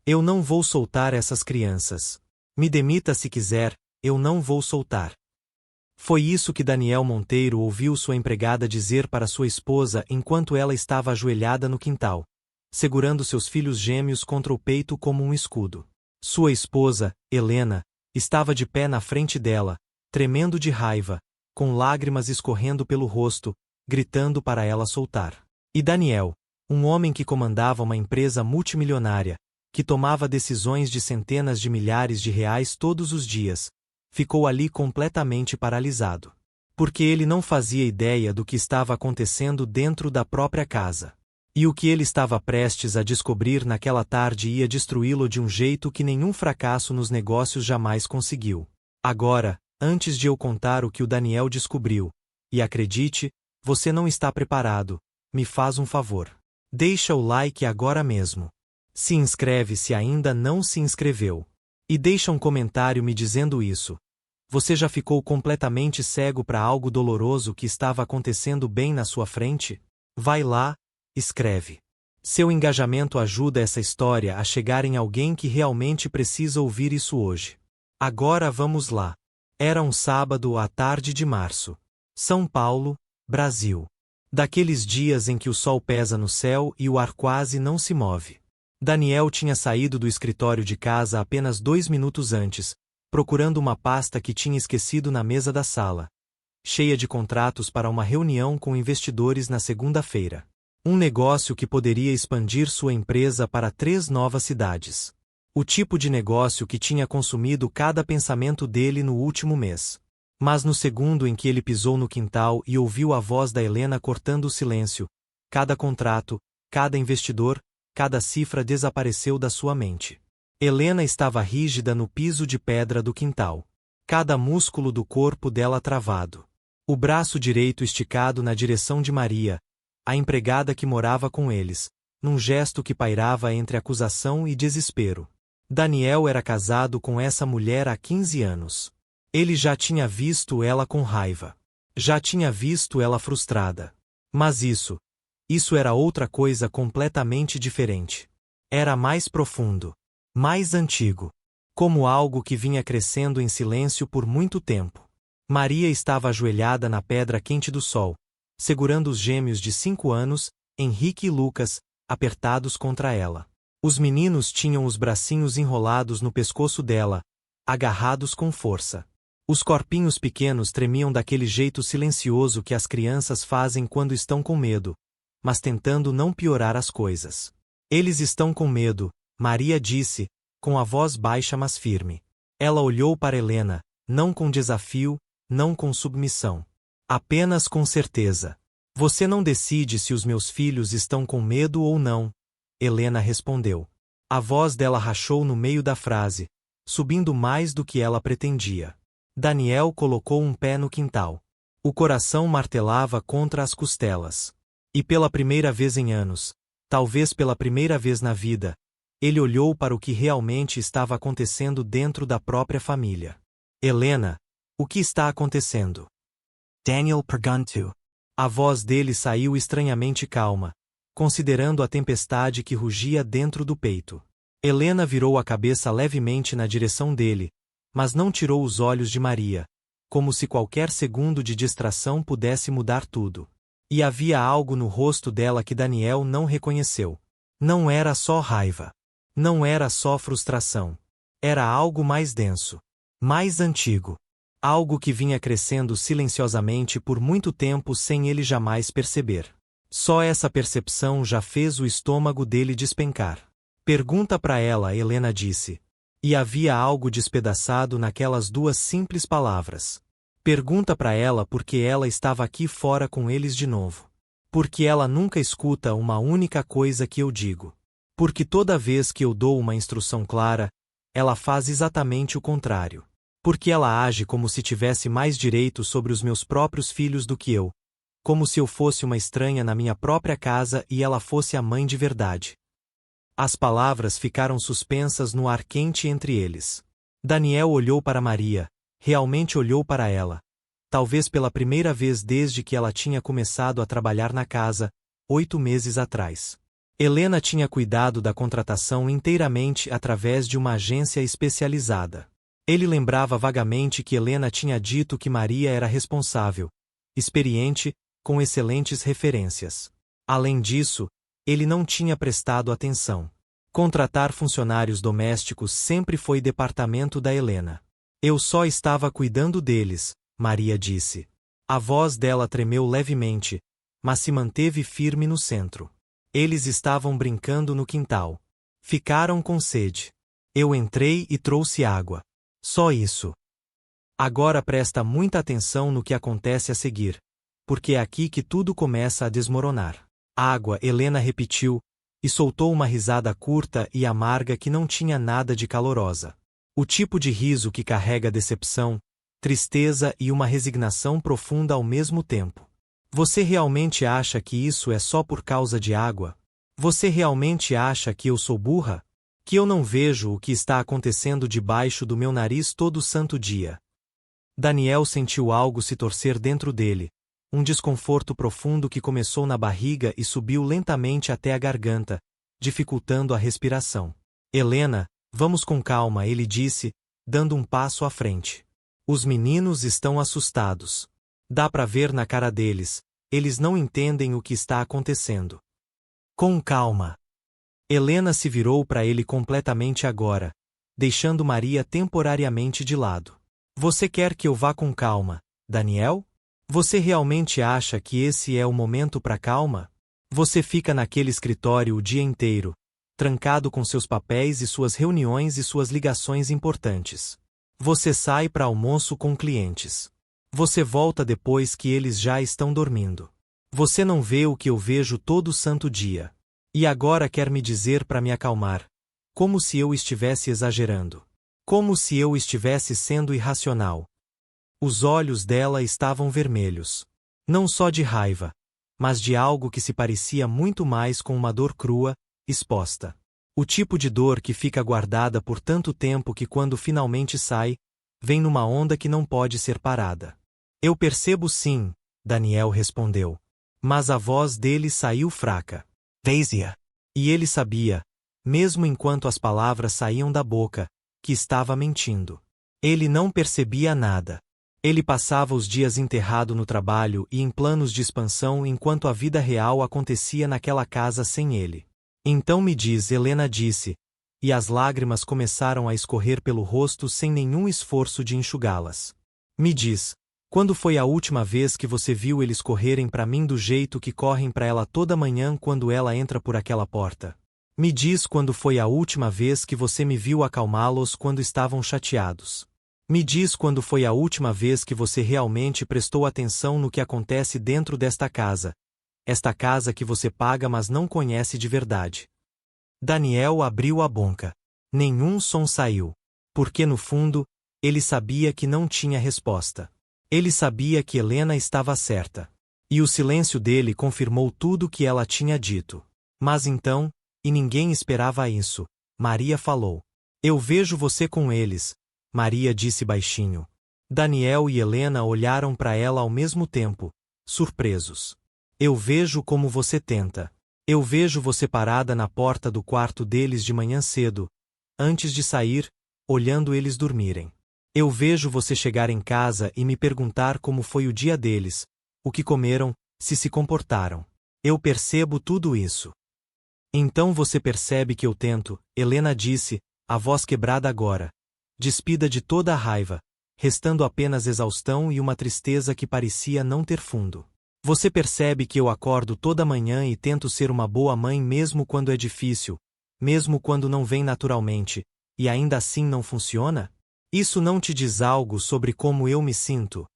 Eu não vou soltar essas crianças. Me demita se quiser, eu não vou soltar. Foi isso que Daniel Monteiro ouviu sua empregada dizer para sua esposa enquanto ela estava ajoelhada no quintal, segurando seus filhos gêmeos contra o peito como um escudo. Sua esposa, Helena, estava de pé na frente dela, tremendo de raiva, com lágrimas escorrendo pelo rosto, gritando para ela soltar. E Daniel, um homem que comandava uma empresa multimilionária, que tomava decisões de centenas de milhares de reais todos os dias, ficou ali completamente paralisado. Porque ele não fazia ideia do que estava acontecendo dentro da própria casa. E o que ele estava prestes a descobrir naquela tarde ia destruí-lo de um jeito que nenhum fracasso nos negócios jamais conseguiu. Agora, antes de eu contar o que o Daniel descobriu, e acredite, você não está preparado, me faz um favor. Deixa o like agora mesmo. Se inscreve se ainda não se inscreveu. E deixa um comentário me dizendo isso. Você já ficou completamente cego para algo doloroso que estava acontecendo bem na sua frente? Vai lá, escreve. Seu engajamento ajuda essa história a chegar em alguém que realmente precisa ouvir isso hoje. Agora vamos lá. Era um sábado à tarde de março. São Paulo, Brasil. Daqueles dias em que o sol pesa no céu e o ar quase não se move. Daniel tinha saído do escritório de casa apenas 2 minutos antes, procurando uma pasta que tinha esquecido na mesa da sala, cheia de contratos para uma reunião com investidores na segunda-feira. Um negócio que poderia expandir sua empresa para 3 novas cidades. O tipo de negócio que tinha consumido cada pensamento dele no último mês. Mas no segundo em que ele pisou no quintal e ouviu a voz da Helena cortando o silêncio, cada contrato, cada investidor, cada cifra desapareceu da sua mente. Helena estava rígida no piso de pedra do quintal. Cada músculo do corpo dela travado. O braço direito esticado na direção de Maria, a empregada que morava com eles, num gesto que pairava entre acusação e desespero. Daniel era casado com essa mulher há 15 anos. Ele já tinha visto ela com raiva. Já tinha visto ela frustrada. Mas isso era outra coisa completamente diferente. Era mais profundo. Mais antigo. Como algo que vinha crescendo em silêncio por muito tempo. Maria estava ajoelhada na pedra quente do sol, segurando os gêmeos de 5 anos, Henrique e Lucas, apertados contra ela. Os meninos tinham os bracinhos enrolados no pescoço dela, agarrados com força. Os corpinhos pequenos tremiam daquele jeito silencioso que as crianças fazem quando estão com medo, mas tentando não piorar as coisas. Eles estão com medo, Maria disse, com a voz baixa mas firme. Ela olhou para Helena, não com desafio, não com submissão. Apenas com certeza. Você não decide se os meus filhos estão com medo ou não, Helena respondeu. A voz dela rachou no meio da frase, subindo mais do que ela pretendia. Daniel colocou um pé no quintal. O coração martelava contra as costelas. E pela primeira vez em anos, talvez pela primeira vez na vida, ele olhou para o que realmente estava acontecendo dentro da própria família. Helena, o que está acontecendo? Daniel perguntou. A voz dele saiu estranhamente calma, considerando a tempestade que rugia dentro do peito. Helena virou a cabeça levemente na direção dele, mas não tirou os olhos de Maria, como se qualquer segundo de distração pudesse mudar tudo. E havia algo no rosto dela que Daniel não reconheceu. Não era só raiva. Não era só frustração. Era algo mais denso. Mais antigo. Algo que vinha crescendo silenciosamente por muito tempo sem ele jamais perceber. Só essa percepção já fez o estômago dele despencar. Pergunta para ela, Helena disse. E havia algo despedaçado naquelas 2 simples palavras. Pergunta para ela porque ela estava aqui fora com eles de novo. Porque ela nunca escuta uma única coisa que eu digo. Porque toda vez que eu dou uma instrução clara, ela faz exatamente o contrário. Porque ela age como se tivesse mais direito sobre os meus próprios filhos do que eu. Como se eu fosse uma estranha na minha própria casa e ela fosse a mãe de verdade. As palavras ficaram suspensas no ar quente entre eles. Daniel olhou para Maria, realmente olhou para ela. Talvez pela primeira vez desde que ela tinha começado a trabalhar na casa, 8 meses atrás. Helena tinha cuidado da contratação inteiramente através de uma agência especializada. Ele lembrava vagamente que Helena tinha dito que Maria era responsável, experiente, com excelentes referências. Além disso, ele não tinha prestado atenção. Contratar funcionários domésticos sempre foi departamento da Helena. Eu só estava cuidando deles, Maria disse. A voz dela tremeu levemente, mas se manteve firme no centro. Eles estavam brincando no quintal. Ficaram com sede. Eu entrei e trouxe água. Só isso. Agora presta muita atenção no que acontece a seguir, porque é aqui que tudo começa a desmoronar. Água, Helena repetiu, e soltou uma risada curta e amarga que não tinha nada de calorosa. O tipo de riso que carrega decepção, tristeza e uma resignação profunda ao mesmo tempo. Você realmente acha que isso é só por causa de água? Você realmente acha que eu sou burra? Que eu não vejo o que está acontecendo debaixo do meu nariz todo santo dia? Daniel sentiu algo se torcer dentro dele, um desconforto profundo que começou na barriga e subiu lentamente até a garganta, dificultando a respiração. Helena, vamos com calma, ele disse, dando um passo à frente. Os meninos estão assustados. Dá para ver na cara deles, eles não entendem o que está acontecendo. Com calma. Helena se virou para ele completamente agora, deixando Maria temporariamente de lado. Você quer que eu vá com calma, Daniel? Você realmente acha que esse é o momento para calma? Você fica naquele escritório o dia inteiro, trancado com seus papéis e suas reuniões e suas ligações importantes. Você sai para almoço com clientes. Você volta depois que eles já estão dormindo. Você não vê o que eu vejo todo santo dia. E agora quer me dizer para me acalmar, como se eu estivesse exagerando. Como se eu estivesse sendo irracional. Os olhos dela estavam vermelhos. Não só de raiva, mas de algo que se parecia muito mais com uma dor crua, exposta. O tipo de dor que fica guardada por tanto tempo que quando finalmente sai, vem numa onda que não pode ser parada. Eu percebo sim, Daniel respondeu. Mas a voz dele saiu fraca. Veja. E ele sabia, mesmo enquanto as palavras saíam da boca, que estava mentindo. Ele não percebia nada. Ele passava os dias enterrado no trabalho e em planos de expansão enquanto a vida real acontecia naquela casa sem ele. Então me diz, Helena disse, e as lágrimas começaram a escorrer pelo rosto sem nenhum esforço de enxugá-las. Me diz, quando foi a última vez que você viu eles correrem para mim do jeito que correm para ela toda manhã quando ela entra por aquela porta? Me diz quando foi a última vez que você me viu acalmá-los quando estavam chateados. Me diz quando foi a última vez que você realmente prestou atenção no que acontece dentro desta casa. Esta casa que você paga mas não conhece de verdade. Daniel abriu a boca. Nenhum som saiu. Porque no fundo, ele sabia que não tinha resposta. Ele sabia que Helena estava certa. E o silêncio dele confirmou tudo o que ela tinha dito. Mas então, e ninguém esperava isso, Maria falou. Eu vejo você com eles, Maria disse baixinho. Daniel e Helena olharam para ela ao mesmo tempo, surpresos. Eu vejo como você tenta. Eu vejo você parada na porta do quarto deles de manhã cedo, antes de sair, olhando eles dormirem. Eu vejo você chegar em casa e me perguntar como foi o dia deles, o que comeram, se comportaram. Eu percebo tudo isso. Então você percebe que eu tento, Helena disse, a voz quebrada agora, despida de toda a raiva, restando apenas exaustão e uma tristeza que parecia não ter fundo. Você percebe que eu acordo toda manhã e tento ser uma boa mãe mesmo quando é difícil, mesmo quando não vem naturalmente, e ainda assim não funciona? Isso não te diz algo sobre como eu me sinto?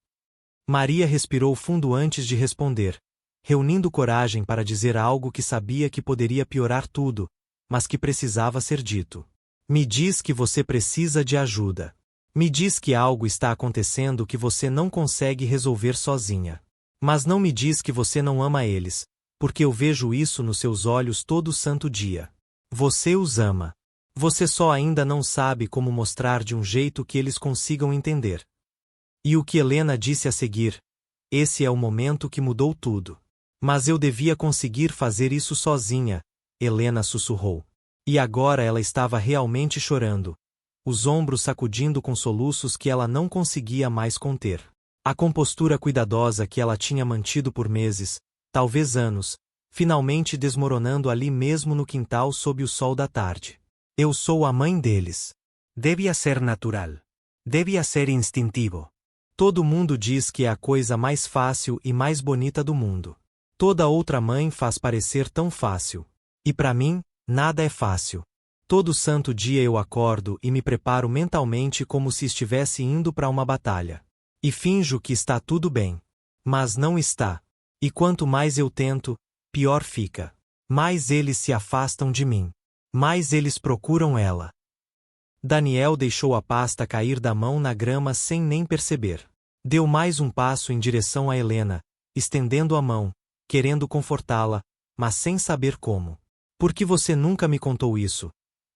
Maria respirou fundo antes de responder, reunindo coragem para dizer algo que sabia que poderia piorar tudo, mas que precisava ser dito. Me diz que você precisa de ajuda. Me diz que algo está acontecendo que você não consegue resolver sozinha. Mas não me diz que você não ama eles, porque eu vejo isso nos seus olhos todo santo dia. Você os ama. Você só ainda não sabe como mostrar de um jeito que eles consigam entender. E o que Helena disse a seguir? Esse é o momento que mudou tudo. Mas eu devia conseguir fazer isso sozinha, Helena sussurrou. E agora ela estava realmente chorando, os ombros sacudindo com soluços que ela não conseguia mais conter. A compostura cuidadosa que ela tinha mantido por meses, talvez anos, finalmente desmoronando ali mesmo no quintal sob o sol da tarde. Eu sou a mãe deles. Devia ser natural. Devia ser instintivo. Todo mundo diz que é a coisa mais fácil e mais bonita do mundo. Toda outra mãe faz parecer tão fácil. E para mim, nada é fácil. Todo santo dia eu acordo e me preparo mentalmente como se estivesse indo para uma batalha. E finjo que está tudo bem. Mas não está. E quanto mais eu tento, pior fica. Mais eles se afastam de mim. Mais eles procuram ela. Daniel deixou a pasta cair da mão na grama sem nem perceber. Deu mais um passo em direção a Helena, estendendo a mão, querendo confortá-la, mas sem saber como. Por que você nunca me contou isso?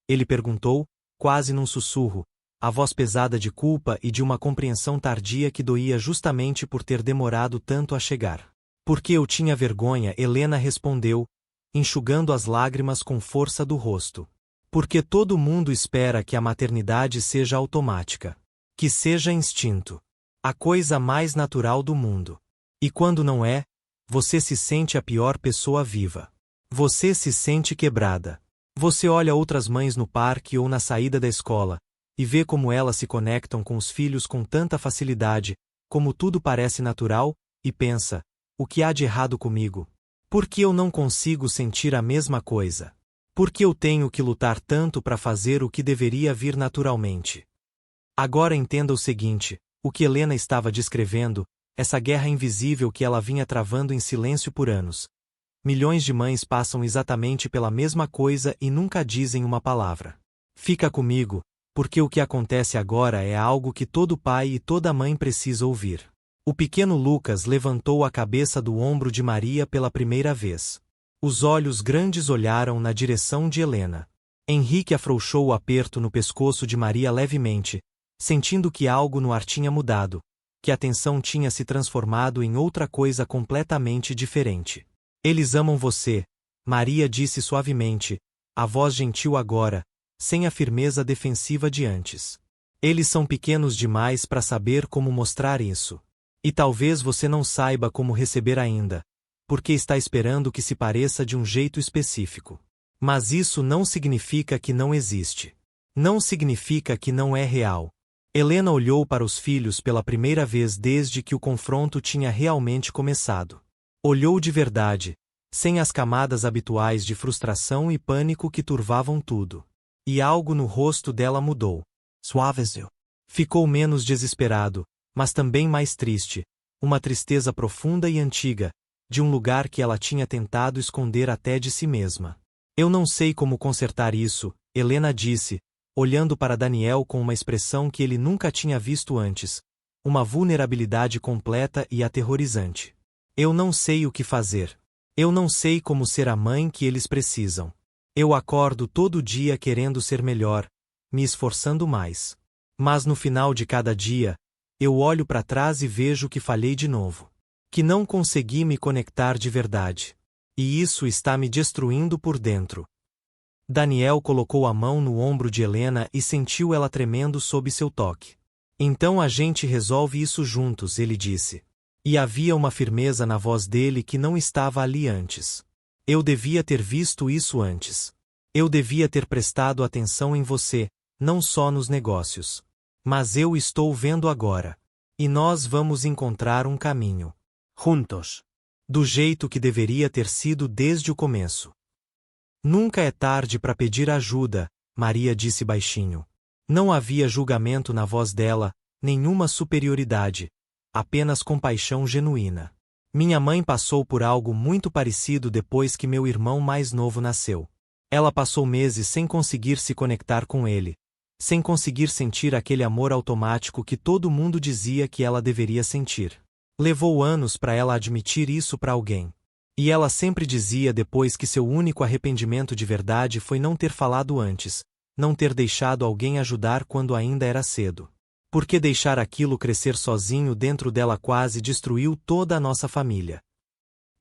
Ele perguntou, quase num sussurro, a voz pesada de culpa e de uma compreensão tardia que doía justamente por ter demorado tanto a chegar. Porque eu tinha vergonha, Helena respondeu, enxugando as lágrimas com força do rosto. Porque todo mundo espera que a maternidade seja automática. Que seja instinto. A coisa mais natural do mundo. E quando não é, você se sente a pior pessoa viva. Você se sente quebrada. Você olha outras mães no parque ou na saída da escola, e vê como elas se conectam com os filhos com tanta facilidade, como tudo parece natural, e pensa, o que há de errado comigo? Por que eu não consigo sentir a mesma coisa? Por que eu tenho que lutar tanto para fazer o que deveria vir naturalmente? Agora entenda o seguinte, o que Helena estava descrevendo, essa guerra invisível que ela vinha travando em silêncio por anos. Milhões de mães passam exatamente pela mesma coisa e nunca dizem uma palavra. Fica comigo, porque o que acontece agora é algo que todo pai e toda mãe precisa ouvir. O pequeno Lucas levantou a cabeça do ombro de Maria pela primeira vez. Os olhos grandes olharam na direção de Helena. Henrique afrouxou o aperto no pescoço de Maria levemente, sentindo que algo no ar tinha mudado, que a tensão tinha se transformado em outra coisa completamente diferente. Eles amam você, Maria disse suavemente, a voz gentil agora, sem a firmeza defensiva de antes. Eles são pequenos demais para saber como mostrar isso. E talvez você não saiba como receber ainda, porque está esperando que se pareça de um jeito específico. Mas isso não significa que não existe. Não significa que não é real. Helena olhou para os filhos pela primeira vez desde que o confronto tinha realmente começado. Olhou de verdade, sem as camadas habituais de frustração e pânico que turvavam tudo. E algo no rosto dela mudou. Suaveceu. Ficou menos desesperado, mas também mais triste, uma tristeza profunda e antiga, de um lugar que ela tinha tentado esconder até de si mesma. Eu não sei como consertar isso, Helena disse, olhando para Daniel com uma expressão que ele nunca tinha visto antes, uma vulnerabilidade completa e aterrorizante. Eu não sei o que fazer. Eu não sei como ser a mãe que eles precisam. Eu acordo todo dia querendo ser melhor, me esforçando mais. Mas no final de cada dia, eu olho para trás e vejo que falhei de novo. Que não consegui me conectar de verdade. E isso está me destruindo por dentro. Daniel colocou a mão no ombro de Helena e sentiu ela tremendo sob seu toque. Então a gente resolve isso juntos, ele disse. E havia uma firmeza na voz dele que não estava ali antes. Eu devia ter visto isso antes. Eu devia ter prestado atenção em você, não só nos negócios. Mas eu estou vendo agora. E nós vamos encontrar um caminho. Juntos. Do jeito que deveria ter sido desde o começo. Nunca é tarde para pedir ajuda, Maria disse baixinho. Não havia julgamento na voz dela, nenhuma superioridade, apenas compaixão genuína. Minha mãe passou por algo muito parecido depois que meu irmão mais novo nasceu. Ela passou meses sem conseguir se conectar com ele, sem conseguir sentir aquele amor automático que todo mundo dizia que ela deveria sentir. Levou anos para ela admitir isso para alguém. E ela sempre dizia depois que seu único arrependimento de verdade foi não ter falado antes, não ter deixado alguém ajudar quando ainda era cedo. Porque deixar aquilo crescer sozinho dentro dela quase destruiu toda a nossa família.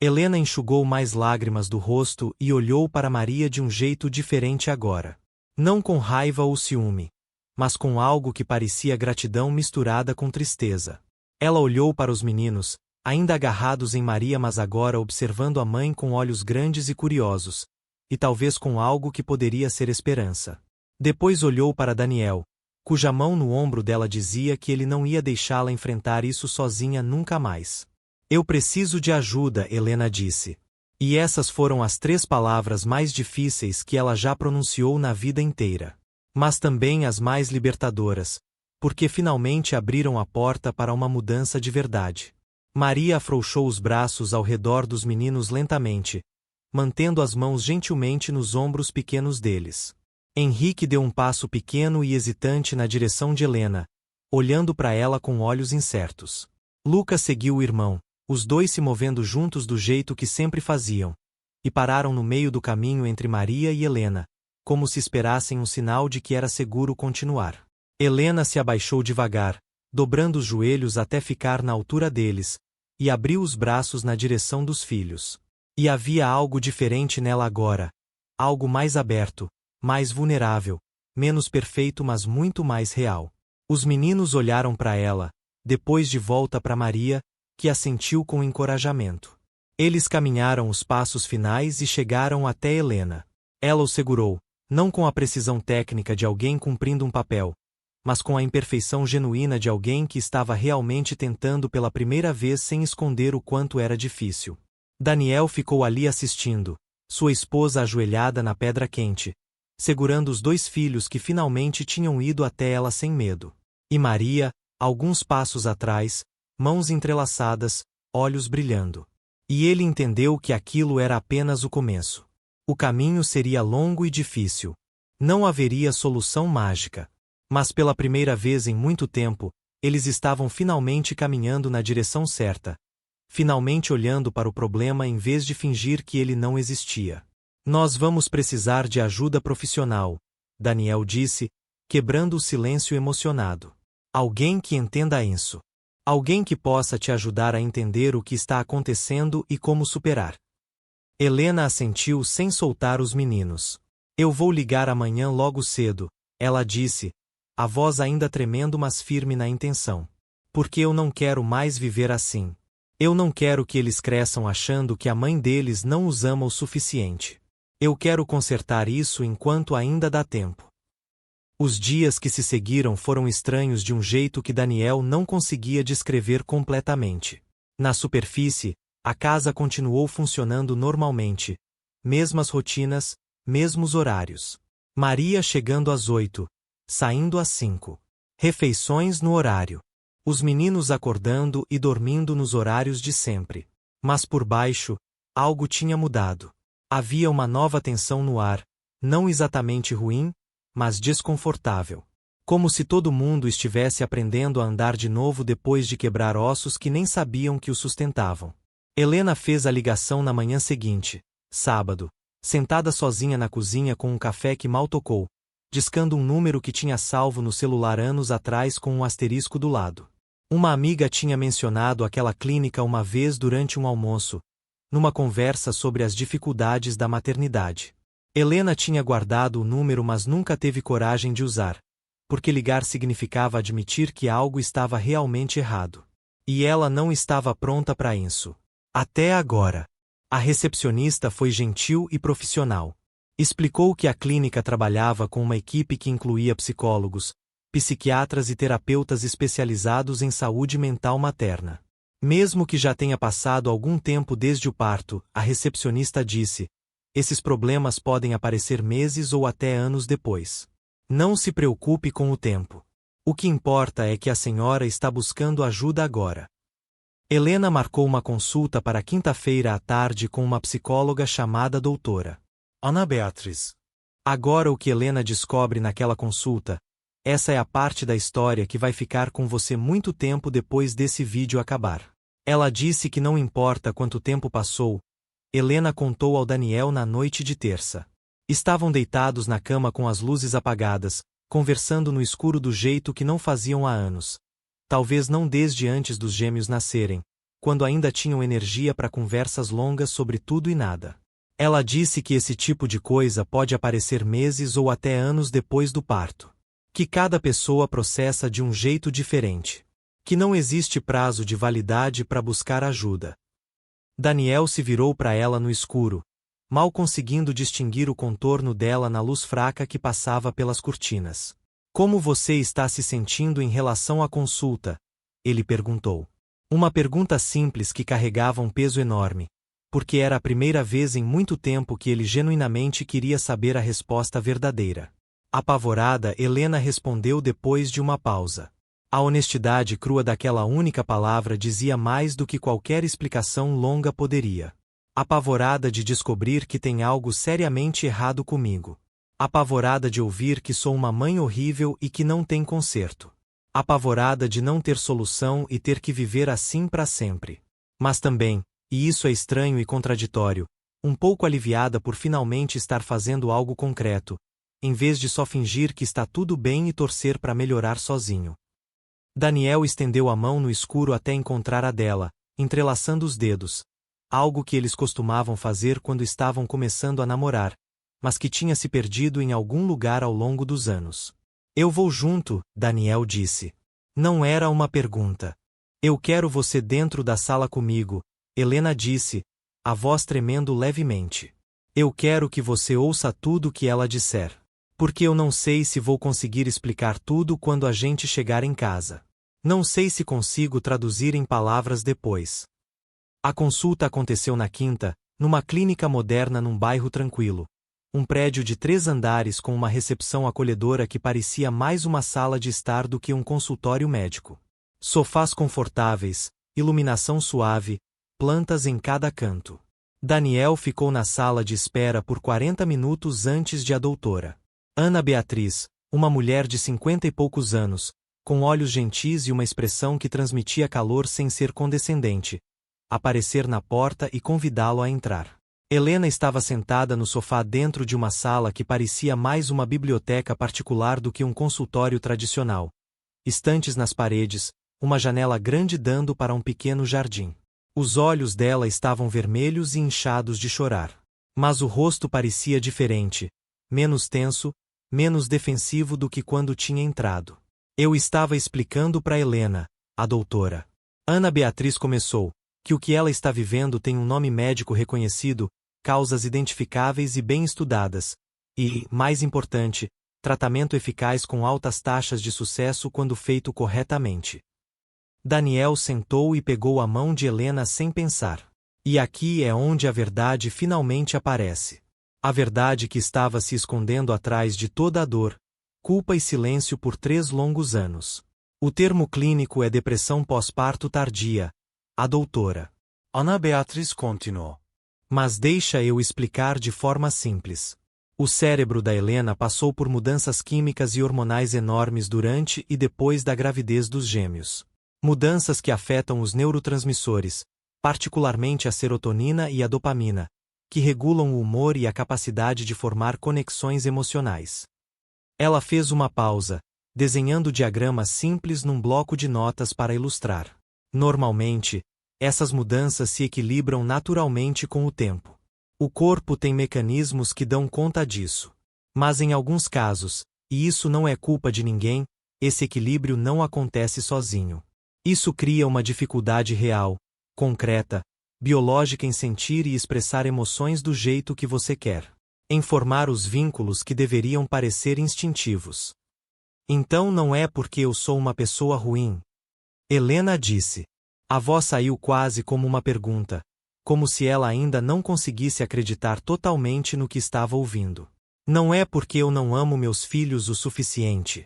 Helena enxugou mais lágrimas do rosto e olhou para Maria de um jeito diferente agora. Não com raiva ou ciúme, mas com algo que parecia gratidão misturada com tristeza. Ela olhou para os meninos, ainda agarrados em Maria, mas agora observando a mãe com olhos grandes e curiosos, e talvez com algo que poderia ser esperança. Depois olhou para Daniel, cuja mão no ombro dela dizia que ele não ia deixá-la enfrentar isso sozinha nunca mais. Eu preciso de ajuda, Helena disse. E essas foram as 3 palavras mais difíceis que ela já pronunciou na vida inteira. Mas também as mais libertadoras, porque finalmente abriram a porta para uma mudança de verdade. Maria afrouxou os braços ao redor dos meninos lentamente, mantendo as mãos gentilmente nos ombros pequenos deles. Henrique deu um passo pequeno e hesitante na direção de Helena, olhando para ela com olhos incertos. Lucas seguiu o irmão, os dois se movendo juntos do jeito que sempre faziam, e pararam no meio do caminho entre Maria e Helena, como se esperassem um sinal de que era seguro continuar. Helena se abaixou devagar, dobrando os joelhos até ficar na altura deles, e abriu os braços na direção dos filhos. E havia algo diferente nela agora, algo mais aberto, mais vulnerável, menos perfeito mas muito mais real. Os meninos olharam para ela, depois de volta para Maria, que assentiu com encorajamento. Eles caminharam os passos finais e chegaram até Helena. Ela o segurou, não com a precisão técnica de alguém cumprindo um papel, mas com a imperfeição genuína de alguém que estava realmente tentando pela primeira vez sem esconder o quanto era difícil. Daniel ficou ali assistindo, sua esposa ajoelhada na pedra quente, segurando os 2 filhos que finalmente tinham ido até ela sem medo. E Maria, alguns passos atrás, mãos entrelaçadas, olhos brilhando. E ele entendeu que aquilo era apenas o começo. O caminho seria longo e difícil. Não haveria solução mágica. Mas pela primeira vez em muito tempo, eles estavam finalmente caminhando na direção certa. Finalmente olhando para o problema em vez de fingir que ele não existia. Nós vamos precisar de ajuda profissional, Daniel disse, quebrando o silêncio emocionado. Alguém que entenda isso. Alguém que possa te ajudar a entender o que está acontecendo e como superar. Helena assentiu sem soltar os meninos. Eu vou ligar amanhã logo cedo, ela disse, a voz ainda tremendo mas firme na intenção. Porque eu não quero mais viver assim. Eu não quero que eles cresçam achando que a mãe deles não os ama o suficiente. Eu quero consertar isso enquanto ainda dá tempo. Os dias que se seguiram foram estranhos de um jeito que Daniel não conseguia descrever completamente. Na superfície, a casa continuou funcionando normalmente. Mesmas rotinas, mesmos horários. Maria chegando às 8, saindo às 5. Refeições no horário. Os meninos acordando e dormindo nos horários de sempre. Mas por baixo, algo tinha mudado. Havia uma nova tensão no ar, não exatamente ruim, mas desconfortável. Como se todo mundo estivesse aprendendo a andar de novo depois de quebrar ossos que nem sabiam que o sustentavam. Helena fez a ligação na manhã seguinte, sábado, sentada sozinha na cozinha com um café que mal tocou, discando um número que tinha salvo no celular anos atrás com um asterisco do lado. Uma amiga tinha mencionado aquela clínica uma vez durante um almoço, numa conversa sobre as dificuldades da maternidade. Helena tinha guardado o número mas nunca teve coragem de usar, porque ligar significava admitir que algo estava realmente errado. E ela não estava pronta para isso. Até agora. A recepcionista foi gentil e profissional. Explicou que a clínica trabalhava com uma equipe que incluía psicólogos, psiquiatras e terapeutas especializados em saúde mental materna. Mesmo que já tenha passado algum tempo desde o parto, a recepcionista disse, esses problemas podem aparecer meses ou até anos depois. Não se preocupe com o tempo. O que importa é que a senhora está buscando ajuda agora. Helena marcou uma consulta para quinta-feira à tarde com uma psicóloga chamada doutora Ana Beatriz. Agora o que Helena descobre naquela consulta, essa é a parte da história que vai ficar com você muito tempo depois desse vídeo acabar. Ela disse que não importa quanto tempo passou, Helena contou ao Daniel na noite de terça. Estavam deitados na cama com as luzes apagadas, conversando no escuro do jeito que não faziam há anos. Talvez não desde antes dos gêmeos nascerem, quando ainda tinham energia para conversas longas sobre tudo e nada. Ela disse que esse tipo de coisa pode aparecer meses ou até anos depois do parto. Que cada pessoa processa de um jeito diferente. Que não existe prazo de validade para buscar ajuda. Daniel se virou para ela no escuro, mal conseguindo distinguir o contorno dela na luz fraca que passava pelas cortinas. Como você está se sentindo em relação à consulta? Ele perguntou. Uma pergunta simples que carregava um peso enorme, porque era a primeira vez em muito tempo que ele genuinamente queria saber a resposta verdadeira. Apavorada, Helena respondeu depois de uma pausa. A honestidade crua daquela única palavra dizia mais do que qualquer explicação longa poderia. Apavorada de descobrir que tem algo seriamente errado comigo. Apavorada de ouvir que sou uma mãe horrível e que não tem conserto. Apavorada de não ter solução e ter que viver assim para sempre. Mas também, e isso é estranho e contraditório, um pouco aliviada por finalmente estar fazendo algo concreto, em vez de só fingir que está tudo bem e torcer para melhorar sozinho. Daniel estendeu a mão no escuro até encontrar a dela, entrelaçando os dedos, algo que eles costumavam fazer quando estavam começando a namorar, mas que tinha se perdido em algum lugar ao longo dos anos. Eu vou junto, Daniel disse. Não era uma pergunta. Eu quero você dentro da sala comigo, Helena disse, a voz tremendo levemente. Eu quero que você ouça tudo o que ela disser. Porque eu não sei se vou conseguir explicar tudo quando a gente chegar em casa. Não sei se consigo traduzir em palavras depois. A consulta aconteceu na quinta, numa clínica moderna num bairro tranquilo. Um prédio de 3 andares com uma recepção acolhedora que parecia mais uma sala de estar do que um consultório médico. Sofás confortáveis, iluminação suave, plantas em cada canto. Daniel ficou na sala de espera por 40 minutos antes de a doutora Ana Beatriz, uma mulher de 50 e poucos anos, com olhos gentis e uma expressão que transmitia calor sem ser condescendente, aparecer na porta e convidá-lo a entrar. Helena estava sentada no sofá dentro de uma sala que parecia mais uma biblioteca particular do que um consultório tradicional. Estantes nas paredes, uma janela grande dando para um pequeno jardim. Os olhos dela estavam vermelhos e inchados de chorar. Mas o rosto parecia diferente, menos tenso, menos defensivo do que quando tinha entrado. Eu estava explicando para Helena, a doutora Ana Beatriz começou, que o que ela está vivendo tem um nome médico reconhecido, causas identificáveis e bem estudadas, e, mais importante, tratamento eficaz com altas taxas de sucesso quando feito corretamente. Daniel sentou e pegou a mão de Helena sem pensar. E aqui é onde a verdade finalmente aparece. A verdade que estava se escondendo atrás de toda a dor, culpa e silêncio por 3 longos anos. O termo clínico é depressão pós-parto tardia. A doutora Ana Beatriz continuou. Mas deixa eu explicar de forma simples. O cérebro da Helena passou por mudanças químicas e hormonais enormes durante e depois da gravidez dos gêmeos. Mudanças que afetam os neurotransmissores, particularmente a serotonina e a dopamina, que regulam o humor e a capacidade de formar conexões emocionais. Ela fez uma pausa, desenhando diagramas simples num bloco de notas para ilustrar. Normalmente, essas mudanças se equilibram naturalmente com o tempo. O corpo tem mecanismos que dão conta disso. Mas em alguns casos, e isso não é culpa de ninguém, esse equilíbrio não acontece sozinho. Isso cria uma dificuldade real, concreta, biológica em sentir e expressar emoções do jeito que você quer. Em formar os vínculos que deveriam parecer instintivos. Então não é porque eu sou uma pessoa ruim. Helena disse. A voz saiu quase como uma pergunta, como se ela ainda não conseguisse acreditar totalmente no que estava ouvindo. Não é porque eu não amo meus filhos o suficiente.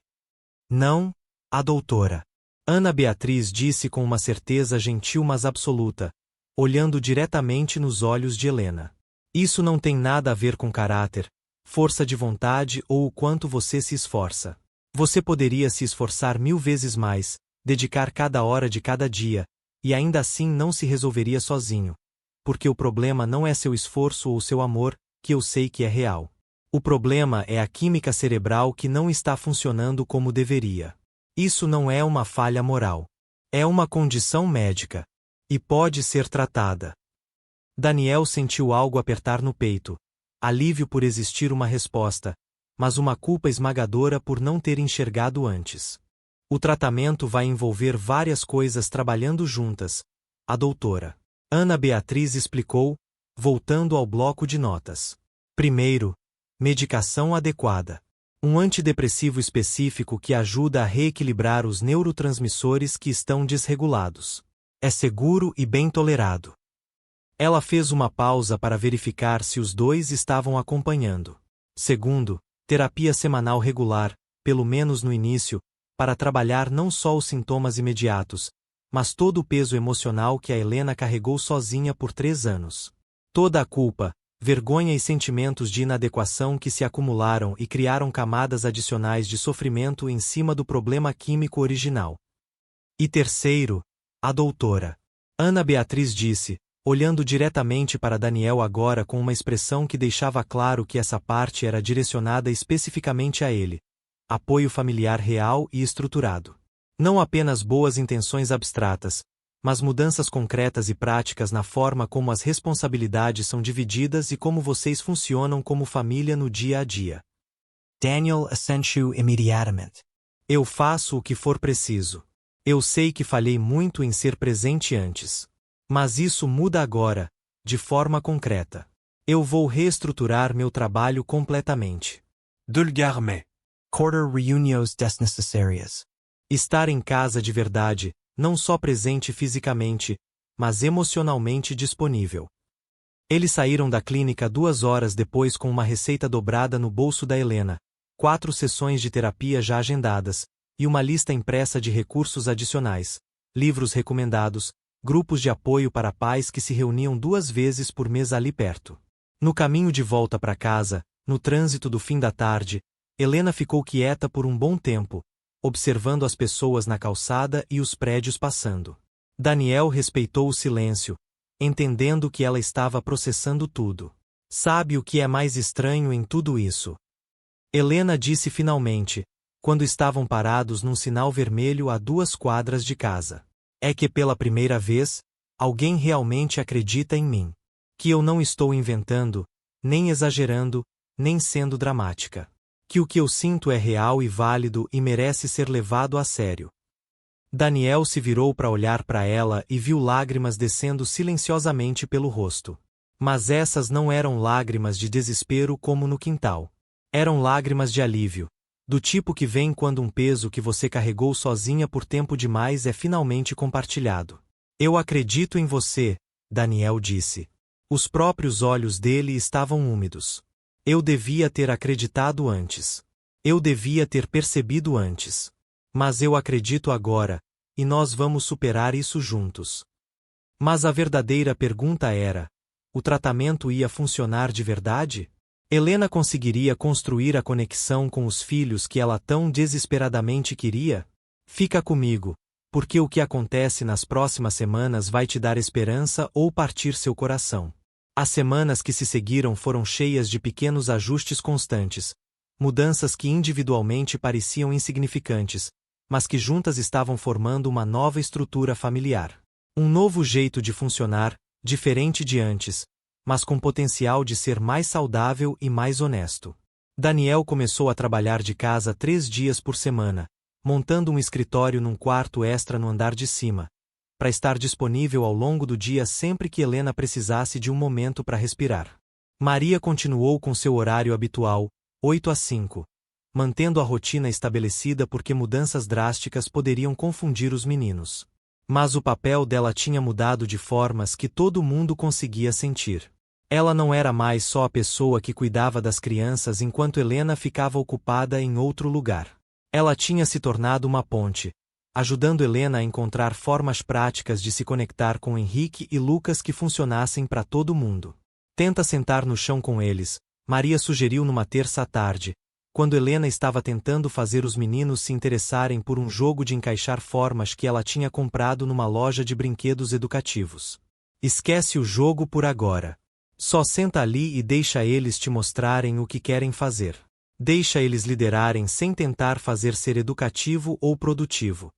Não, a doutora Ana Beatriz disse com uma certeza gentil mas absoluta, olhando diretamente nos olhos de Helena. Isso não tem nada a ver com caráter, força de vontade ou o quanto você se esforça. Você poderia se esforçar 1000 vezes mais, dedicar cada hora de cada dia, e ainda assim não se resolveria sozinho. Porque o problema não é seu esforço ou seu amor, que eu sei que é real. O problema é a química cerebral que não está funcionando como deveria. Isso não é uma falha moral. É uma condição médica. E pode ser tratada. Daniel sentiu algo apertar no peito. Alívio por existir uma resposta, mas uma culpa esmagadora por não ter enxergado antes. O tratamento vai envolver várias coisas trabalhando juntas, a doutora Ana Beatriz explicou, voltando ao bloco de notas. Primeiro, medicação adequada. Um antidepressivo específico que ajuda a reequilibrar os neurotransmissores que estão desregulados. É seguro e bem tolerado. Ela fez uma pausa para verificar se os dois estavam acompanhando. Segundo, terapia semanal regular, pelo menos no início, para trabalhar não só os sintomas imediatos, mas todo o peso emocional que a Helena carregou sozinha por 3 anos. Toda a culpa, vergonha e sentimentos de inadequação que se acumularam e criaram camadas adicionais de sofrimento em cima do problema químico original. E terceiro, a doutora Ana Beatriz disse, olhando diretamente para Daniel agora com uma expressão que deixava claro que essa parte era direcionada especificamente a ele. Apoio familiar real e estruturado. Não apenas boas intenções abstratas, mas mudanças concretas e práticas na forma como as responsabilidades são divididas e como vocês funcionam como família no dia a dia. Daniel assentiu imediatamente. Eu faço o que for preciso. Eu sei que falhei muito em ser presente antes. Mas isso muda agora, de forma concreta. Eu vou reestruturar meu trabalho completamente. Vulgarmente. Cortar reuniões desnecessárias. Estar em casa de verdade, não só presente fisicamente, mas emocionalmente disponível. Eles saíram da clínica 2 horas depois com uma receita dobrada no bolso da Helena, 4 sessões de terapia já agendadas, e uma lista impressa de recursos adicionais, livros recomendados, grupos de apoio para pais que se reuniam 2 vezes por mês ali perto. No caminho de volta para casa, no trânsito do fim da tarde, Helena ficou quieta por um bom tempo, observando as pessoas na calçada e os prédios passando. Daniel respeitou o silêncio, entendendo que ela estava processando tudo. Sabe o que é mais estranho em tudo isso? Helena disse finalmente, quando estavam parados num sinal vermelho a 2 quadras de casa. É que pela primeira vez, alguém realmente acredita em mim. Que eu não estou inventando, nem exagerando, nem sendo dramática. Que o que eu sinto é real e válido e merece ser levado a sério. Daniel se virou para olhar para ela e viu lágrimas descendo silenciosamente pelo rosto. Mas essas não eram lágrimas de desespero como no quintal. Eram lágrimas de alívio, do tipo que vem quando um peso que você carregou sozinha por tempo demais é finalmente compartilhado. Eu acredito em você, Daniel disse. Os próprios olhos dele estavam úmidos. Eu devia ter acreditado antes. Eu devia ter percebido antes. Mas eu acredito agora, e nós vamos superar isso juntos. Mas a verdadeira pergunta era: o tratamento ia funcionar de verdade? Helena conseguiria construir a conexão com os filhos que ela tão desesperadamente queria? Fica comigo, porque o que acontece nas próximas semanas vai te dar esperança ou partir seu coração. As semanas que se seguiram foram cheias de pequenos ajustes constantes, mudanças que individualmente pareciam insignificantes, mas que juntas estavam formando uma nova estrutura familiar. Um novo jeito de funcionar, diferente de antes, mas com potencial de ser mais saudável e mais honesto. Daniel começou a trabalhar de casa 3 dias por semana, montando um escritório num quarto extra no andar de cima, para estar disponível ao longo do dia sempre que Helena precisasse de um momento para respirar. Maria continuou com seu horário habitual, 8 às 5, mantendo a rotina estabelecida porque mudanças drásticas poderiam confundir os meninos. Mas o papel dela tinha mudado de formas que todo mundo conseguia sentir. Ela não era mais só a pessoa que cuidava das crianças enquanto Helena ficava ocupada em outro lugar. Ela tinha se tornado uma ponte, ajudando Helena a encontrar formas práticas de se conectar com Henrique e Lucas que funcionassem para todo mundo. Tenta sentar no chão com eles, Maria sugeriu numa terça à tarde, quando Helena estava tentando fazer os meninos se interessarem por um jogo de encaixar formas que ela tinha comprado numa loja de brinquedos educativos. Esquece o jogo por agora. Só senta ali e deixa eles te mostrarem o que querem fazer. Deixa eles liderarem sem tentar fazer ser educativo ou produtivo.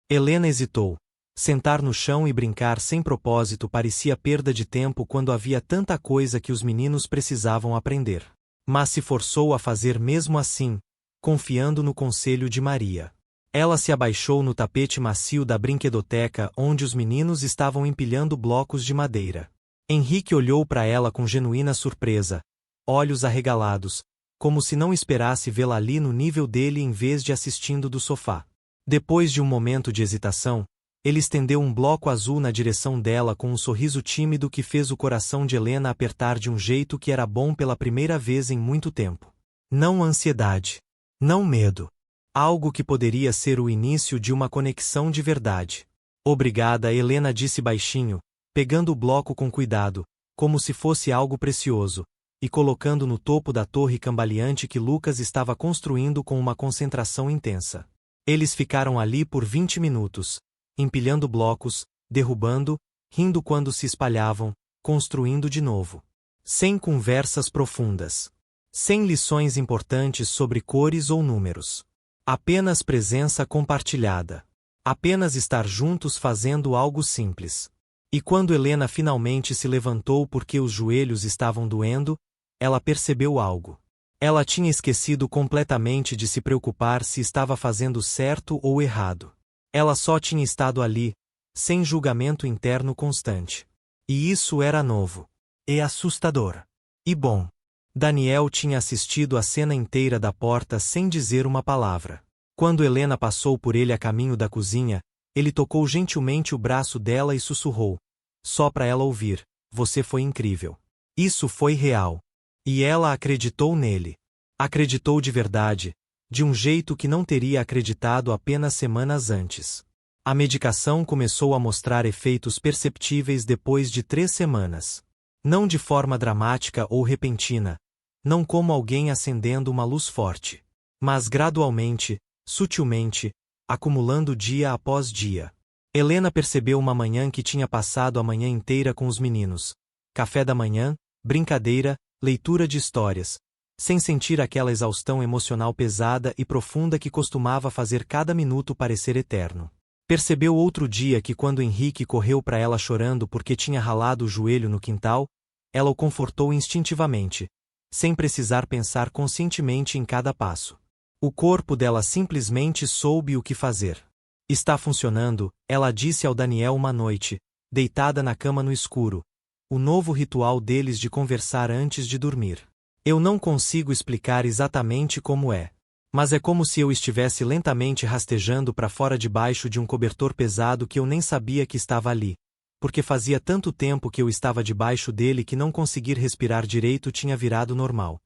Helena hesitou, Sentar no chão e brincar sem propósito parecia perda de tempo quando havia tanta coisa que os meninos precisavam aprender. Mas se forçou a fazer mesmo assim, confiando no conselho de Maria. Ela se abaixou no tapete macio da brinquedoteca onde os meninos estavam empilhando blocos de madeira. Henrique olhou para ela com genuína surpresa, olhos arregalados, como se não esperasse vê-la ali no nível dele em vez de assistindo do sofá. Depois de um momento de hesitação, ele estendeu um bloco azul na direção dela com um sorriso tímido que fez o coração de Helena apertar de um jeito que era bom pela primeira vez em muito tempo. Não ansiedade. Não medo. Algo que poderia ser o início de uma conexão de verdade. Obrigada, Helena disse baixinho, pegando o bloco com cuidado, como se fosse algo precioso, e colocando no topo da torre cambaleante que Lucas estava construindo com uma concentração intensa. Eles ficaram ali por 20 minutos, empilhando blocos, derrubando, rindo quando se espalhavam, construindo de novo. Sem conversas profundas. Sem lições importantes sobre cores ou números. Apenas presença compartilhada. Apenas estar juntos fazendo algo simples. E quando Helena finalmente se levantou porque os joelhos estavam doendo, ela percebeu algo. Ela tinha esquecido completamente de se preocupar se estava fazendo certo ou errado. Ela só tinha estado ali, sem julgamento interno constante. E isso era novo. E assustador. E bom. Daniel tinha assistido a cena inteira da porta sem dizer uma palavra. Quando Helena passou por ele a caminho da cozinha, ele tocou gentilmente o braço dela e sussurrou. Só para ela ouvir, você foi incrível. Isso foi real. E ela acreditou nele. Acreditou de verdade, de um jeito que não teria acreditado apenas semanas antes. A medicação começou a mostrar efeitos perceptíveis depois de 3 semanas. Não de forma dramática ou repentina, não como alguém acendendo uma luz forte, mas gradualmente, sutilmente, acumulando dia após dia. Helena percebeu uma manhã que tinha passado a manhã inteira com os meninos. Café da manhã, brincadeira, leitura de histórias, sem sentir aquela exaustão emocional pesada e profunda que costumava fazer cada minuto parecer eterno. Percebeu outro dia que quando Henrique correu para ela chorando porque tinha ralado o joelho no quintal, ela o confortou instintivamente, sem precisar pensar conscientemente em cada passo. O corpo dela simplesmente soube o que fazer. Está funcionando, ela disse ao Daniel uma noite, deitada na cama no escuro. O novo ritual deles de conversar antes de dormir. Eu não consigo explicar exatamente como é. Mas é como se eu estivesse lentamente rastejando para fora debaixo de um cobertor pesado que eu nem sabia que estava ali. Porque fazia tanto tempo que eu estava debaixo dele que não conseguir respirar direito tinha virado normal.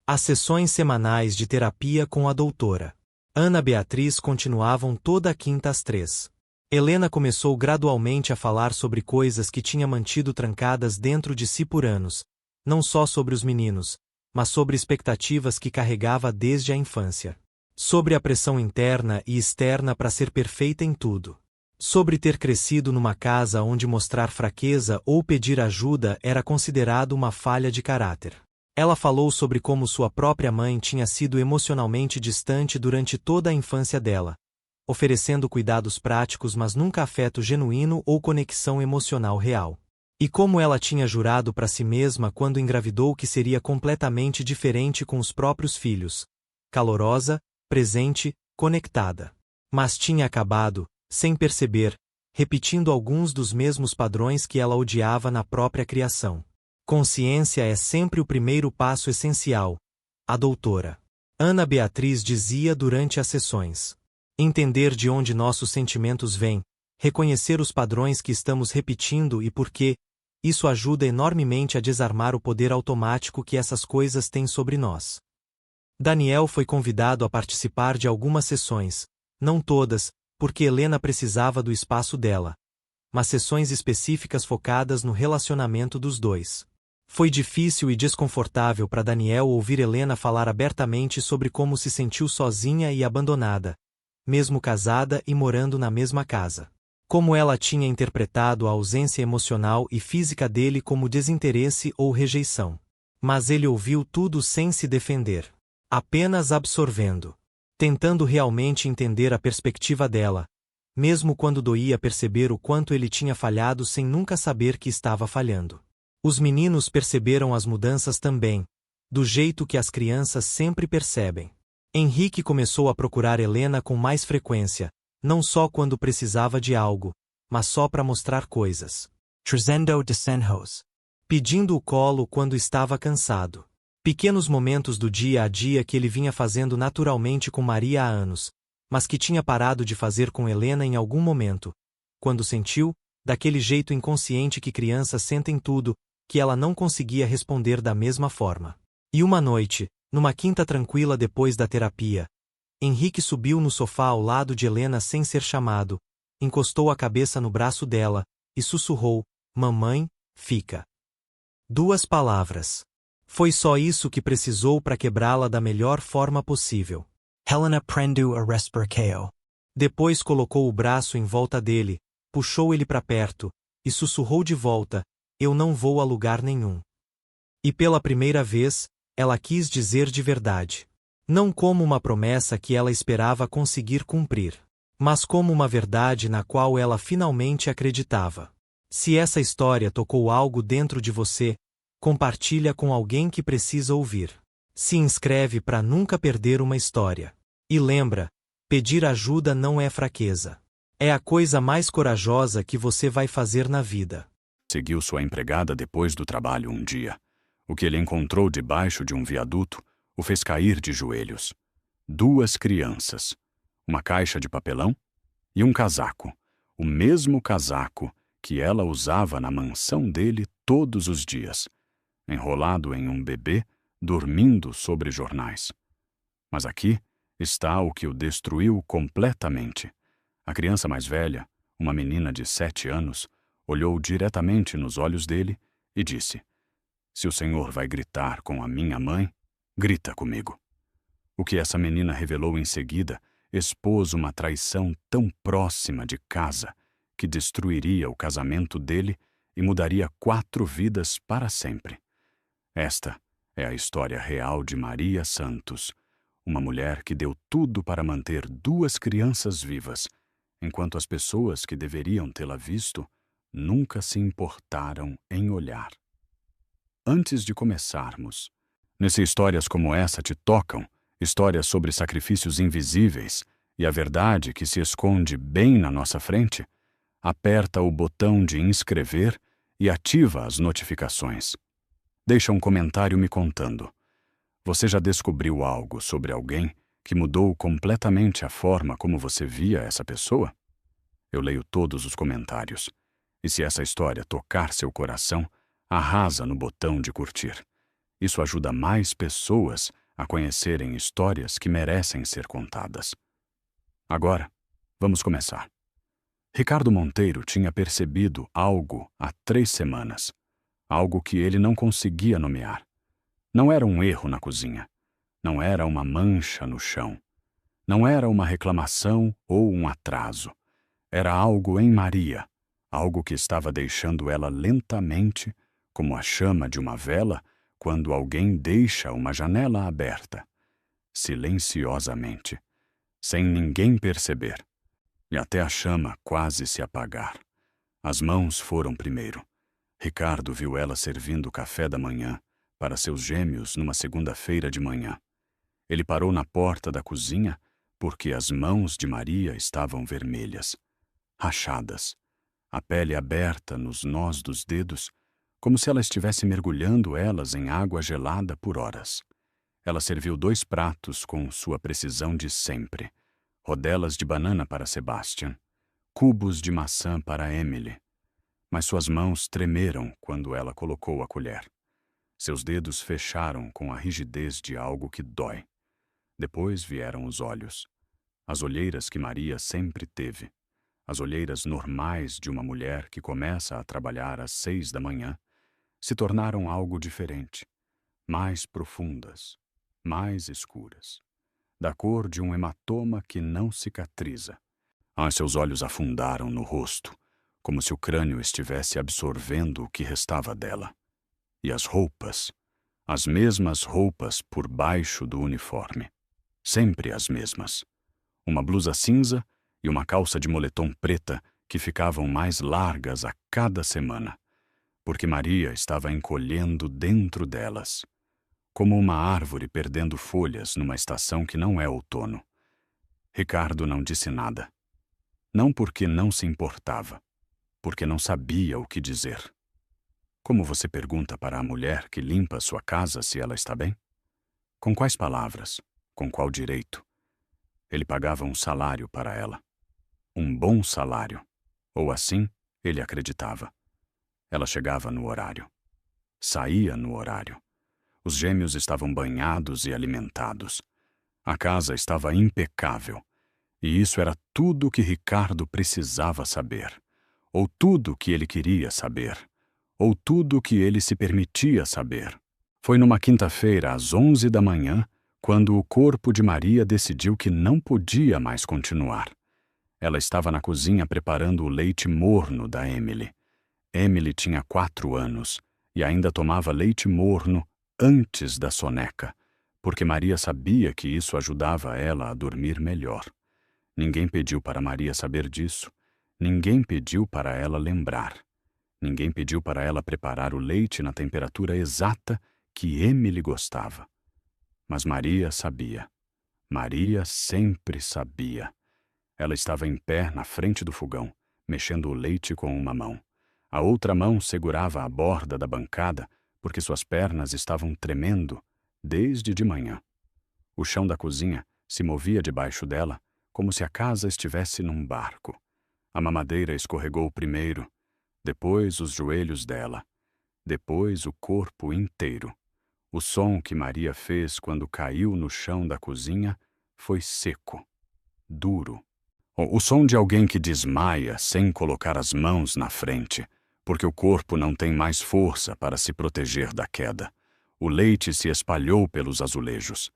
As sessões semanais de terapia com a doutora Ana Beatriz continuavam toda quinta às 3. Helena começou gradualmente a falar sobre coisas que tinha mantido trancadas dentro de si por anos, não só sobre os meninos, mas sobre expectativas que carregava desde a infância. Sobre a pressão interna e externa para ser perfeita em tudo. Sobre ter crescido numa casa onde mostrar fraqueza ou pedir ajuda era considerado uma falha de caráter. Ela falou sobre como sua própria mãe tinha sido emocionalmente distante durante toda a infância dela, oferecendo cuidados práticos mas nunca afeto genuíno ou conexão emocional real. E como ela tinha jurado para si mesma quando engravidou que seria completamente diferente com os próprios filhos. Calorosa, presente, conectada. Mas tinha acabado, sem perceber, repetindo alguns dos mesmos padrões que ela odiava na própria criação. Consciência é sempre o primeiro passo essencial, a doutora Ana Beatriz dizia durante as sessões. Entender de onde nossos sentimentos vêm, reconhecer os padrões que estamos repetindo e por quê, isso ajuda enormemente a desarmar o poder automático que essas coisas têm sobre nós. Daniel foi convidado a participar de algumas sessões, não todas, porque Helena precisava do espaço dela, mas sessões específicas focadas no relacionamento dos dois. Foi difícil e desconfortável para Daniel ouvir Helena falar abertamente sobre como se sentiu sozinha e abandonada, mesmo casada e morando na mesma casa. Como ela tinha interpretado a ausência emocional e física dele como desinteresse ou rejeição. Mas ele ouviu tudo sem se defender. Apenas absorvendo. Tentando realmente entender a perspectiva dela. mesmo quando doía perceber o quanto ele tinha falhado sem nunca saber que estava falhando. Os meninos perceberam as mudanças também, do jeito que as crianças sempre percebem. Henrique começou a procurar Helena com mais frequência, não só quando precisava de algo, mas só para mostrar coisas. Trazendo desenhos. Pedindo o colo quando estava cansado. Pequenos momentos do dia a dia que ele vinha fazendo naturalmente com Maria há anos, mas que tinha parado de fazer com Helena em algum momento, quando sentiu, daquele jeito inconsciente que crianças sentem tudo, que ela não conseguia responder da mesma forma. E uma noite, numa quinta tranquila depois da terapia, Henrique subiu no sofá ao lado de Helena sem ser chamado, encostou a cabeça no braço dela e sussurrou: "Mamãe, fica." 2 palavras. Foi só isso que precisou para quebrá-la da melhor forma possível. Helena prendeu a respirar. Depois colocou o braço em volta dele, puxou ele para perto e sussurrou de volta: "Eu não vou a lugar nenhum." E pela primeira vez, ela quis dizer de verdade. Não como uma promessa que ela esperava conseguir cumprir, mas como uma verdade na qual ela finalmente acreditava. Se essa história tocou algo dentro de você, compartilha com alguém que precisa ouvir. Se inscreve para nunca perder uma história. E lembra, pedir ajuda não é fraqueza. É a coisa mais corajosa que você vai fazer na vida. Seguiu sua empregada depois do trabalho um dia. O que ele encontrou debaixo de um viaduto o fez cair de joelhos. 2 crianças, uma caixa de papelão e um casaco, o mesmo casaco que ela usava na mansão dele todos os dias, enrolado em um bebê, dormindo sobre jornais. Mas aqui está o que o destruiu completamente. A criança mais velha, uma menina de 7 anos, olhou diretamente nos olhos dele e disse: "Se o senhor vai gritar com a minha mãe, grita comigo." O que essa menina revelou em seguida expôs uma traição tão próxima de casa que destruiria o casamento dele e mudaria 4 vidas para sempre. Esta é a história real de Maria Santos, uma mulher que deu tudo para manter 2 crianças vivas, enquanto as pessoas que deveriam tê-la visto nunca se importaram em olhar. Antes de começarmos, nesse Histórias Como Essa Te Tocam, histórias sobre sacrifícios invisíveis e a verdade que se esconde bem na nossa frente, aperta o botão de inscrever e ativa as notificações. Deixa um comentário me contando: você já descobriu algo sobre alguém que mudou completamente a forma como você via essa pessoa? Eu leio todos os comentários. E se essa história tocar seu coração, arrasa no botão de curtir. Isso ajuda mais pessoas a conhecerem histórias que merecem ser contadas. Agora, vamos começar. Ricardo Monteiro tinha percebido algo há 3 semanas. Algo que ele não conseguia nomear. Não era um erro na cozinha. Não era uma mancha no chão. Não era uma reclamação ou um atraso. Era algo em Maria. Algo que estava deixando ela lentamente, como a chama de uma vela, quando alguém deixa uma janela aberta. Silenciosamente. Sem ninguém perceber. E até a chama quase se apagar. As mãos foram primeiro. Ricardo viu ela servindo o café da manhã para seus gêmeos numa segunda-feira de manhã. Ele parou na porta da cozinha porque as mãos de Maria estavam vermelhas, rachadas, a pele aberta nos nós dos dedos, como se ela estivesse mergulhando elas em água gelada por horas. Ela serviu 2 pratos com sua precisão de sempre. Rodelas de banana para Sebastian, cubos de maçã para Emily. Mas suas mãos tremeram quando ela colocou a colher. Seus dedos fecharam com a rigidez de algo que dói. Depois vieram os olhos. As olheiras que Maria sempre teve. As olheiras normais de uma mulher que começa a trabalhar às 6 da manhã, se tornaram algo diferente, mais profundas, mais escuras, da cor de um hematoma que não cicatriza. Seus olhos afundaram no rosto, como se o crânio estivesse absorvendo o que restava dela. E as roupas, as mesmas roupas por baixo do uniforme. Sempre as mesmas. Uma blusa cinza e uma calça de moletom preta que ficavam mais largas a cada semana, porque Maria estava encolhendo dentro delas, como uma árvore perdendo folhas numa estação que não é outono. Ricardo não disse nada. Não porque não se importava, porque não sabia o que dizer. Como você pergunta para a mulher que limpa sua casa se ela está bem? Com quais palavras? Com qual direito? Ele pagava um salário para ela. Um bom salário. Ou assim, ele acreditava. Ela chegava no horário. Saía no horário. Os gêmeos estavam banhados e alimentados. A casa estava impecável. E isso era tudo o que Ricardo precisava saber. Ou tudo o que ele queria saber. Ou tudo o que ele se permitia saber. Foi numa quinta-feira, às 11 da manhã, quando o corpo de Maria decidiu que não podia mais continuar. Ela estava na cozinha preparando o leite morno da Emily. Emily tinha 4 anos e ainda tomava leite morno antes da soneca, porque Maria sabia que isso ajudava ela a dormir melhor. Ninguém pediu para Maria saber disso. Ninguém pediu para ela lembrar. Ninguém pediu para ela preparar o leite na temperatura exata que Emily gostava. Mas Maria sabia. Maria sempre sabia. Ela estava em pé na frente do fogão, mexendo o leite com uma mão. A outra mão segurava a borda da bancada, porque suas pernas estavam tremendo desde de manhã. O chão da cozinha se movia debaixo dela, como se a casa estivesse num barco. A mamadeira escorregou primeiro, depois os joelhos dela, depois o corpo inteiro. O som que Maria fez quando caiu no chão da cozinha foi seco, duro. O som de alguém que desmaia sem colocar as mãos na frente, porque o corpo não tem mais força para se proteger da queda. O leite se espalhou pelos azulejos.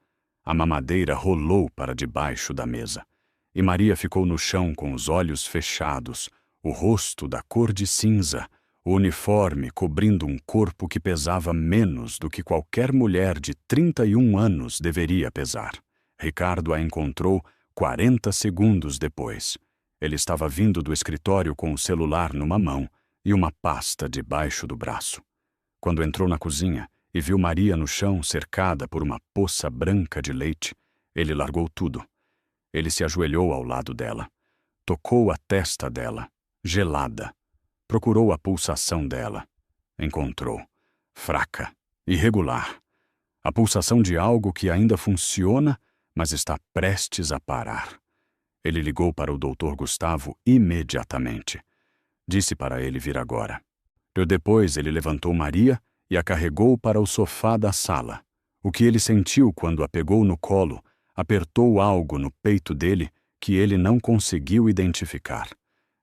A mamadeira rolou para debaixo da mesa. E Maria ficou no chão com os olhos fechados, o rosto da cor de cinza, o uniforme cobrindo um corpo que pesava menos do que qualquer mulher de 31 anos deveria pesar. Ricardo a encontrou 40 segundos depois. Ele estava vindo do escritório com o celular numa mão e uma pasta debaixo do braço. Quando entrou na cozinha e viu Maria no chão cercada por uma poça branca de leite, ele largou tudo. Ele se ajoelhou ao lado dela. Tocou a testa dela, gelada. Procurou a pulsação dela. Encontrou. Fraca, irregular. A pulsação de algo que ainda funciona, mas está prestes a parar. Ele ligou para o Dr. Gustavo imediatamente. Disse para ele vir agora. Depois ele levantou Maria e a carregou para o sofá da sala. O que ele sentiu quando a pegou no colo apertou algo no peito dele que ele não conseguiu identificar.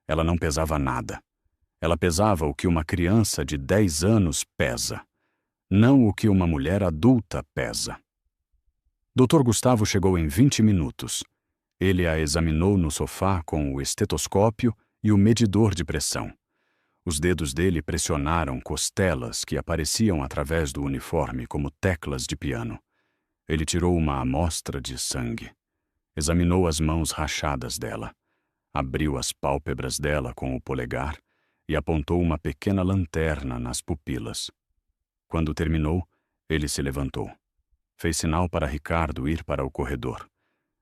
Ela não pesava nada. Ela pesava o que uma criança de 10 anos pesa, não o que uma mulher adulta pesa. Dr. Gustavo chegou em 20 minutos. Ele a examinou no sofá com o estetoscópio e o medidor de pressão. Os dedos dele pressionaram costelas que apareciam através do uniforme como teclas de piano. Ele tirou uma amostra de sangue. Examinou as mãos rachadas dela. Abriu as pálpebras dela com o polegar e apontou uma pequena lanterna nas pupilas. Quando terminou, ele se levantou. Fez sinal para Ricardo ir para o corredor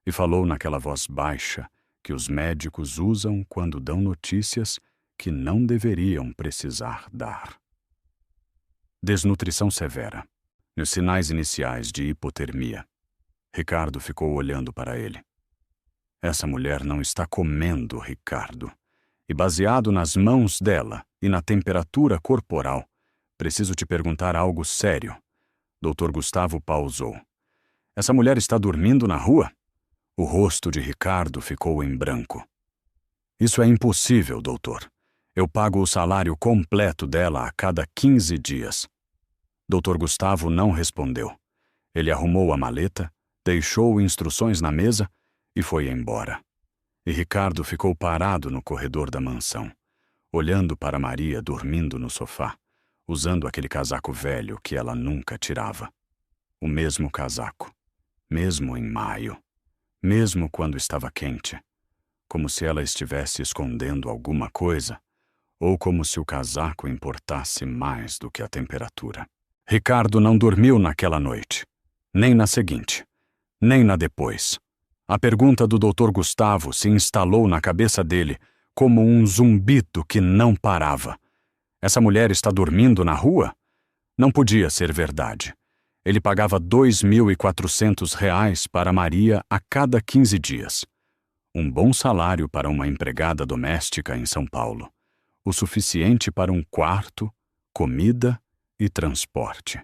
e falou naquela voz baixa que os médicos usam quando dão notícias que não deveriam precisar dar. Desnutrição severa. Nos sinais iniciais de hipotermia. Ricardo ficou olhando para ele. Essa mulher não está comendo, Ricardo. E baseado nas mãos dela e na temperatura corporal, preciso te perguntar algo sério. Dr. Gustavo pausou. Essa mulher está dormindo na rua? O rosto de Ricardo ficou em branco. Isso é impossível, doutor. Eu pago o salário completo dela a cada 15 dias. Dr. Gustavo não respondeu. Ele arrumou a maleta, deixou instruções na mesa e foi embora. E Ricardo ficou parado no corredor da mansão, olhando para Maria dormindo no sofá, usando aquele casaco velho que ela nunca tirava. O mesmo casaco, mesmo em maio, mesmo quando estava quente. como se ela estivesse escondendo alguma coisa, ou como se o casaco importasse mais do que a temperatura. Ricardo não dormiu naquela noite, nem na seguinte, nem na depois. A pergunta do Dr. Gustavo se instalou na cabeça dele como um zumbido que não parava. Essa mulher está dormindo na rua? Não podia ser verdade. Ele pagava R$ 2.400 para Maria a cada 15 dias. Um bom salário para uma empregada doméstica em São Paulo. O suficiente para um quarto, comida e transporte.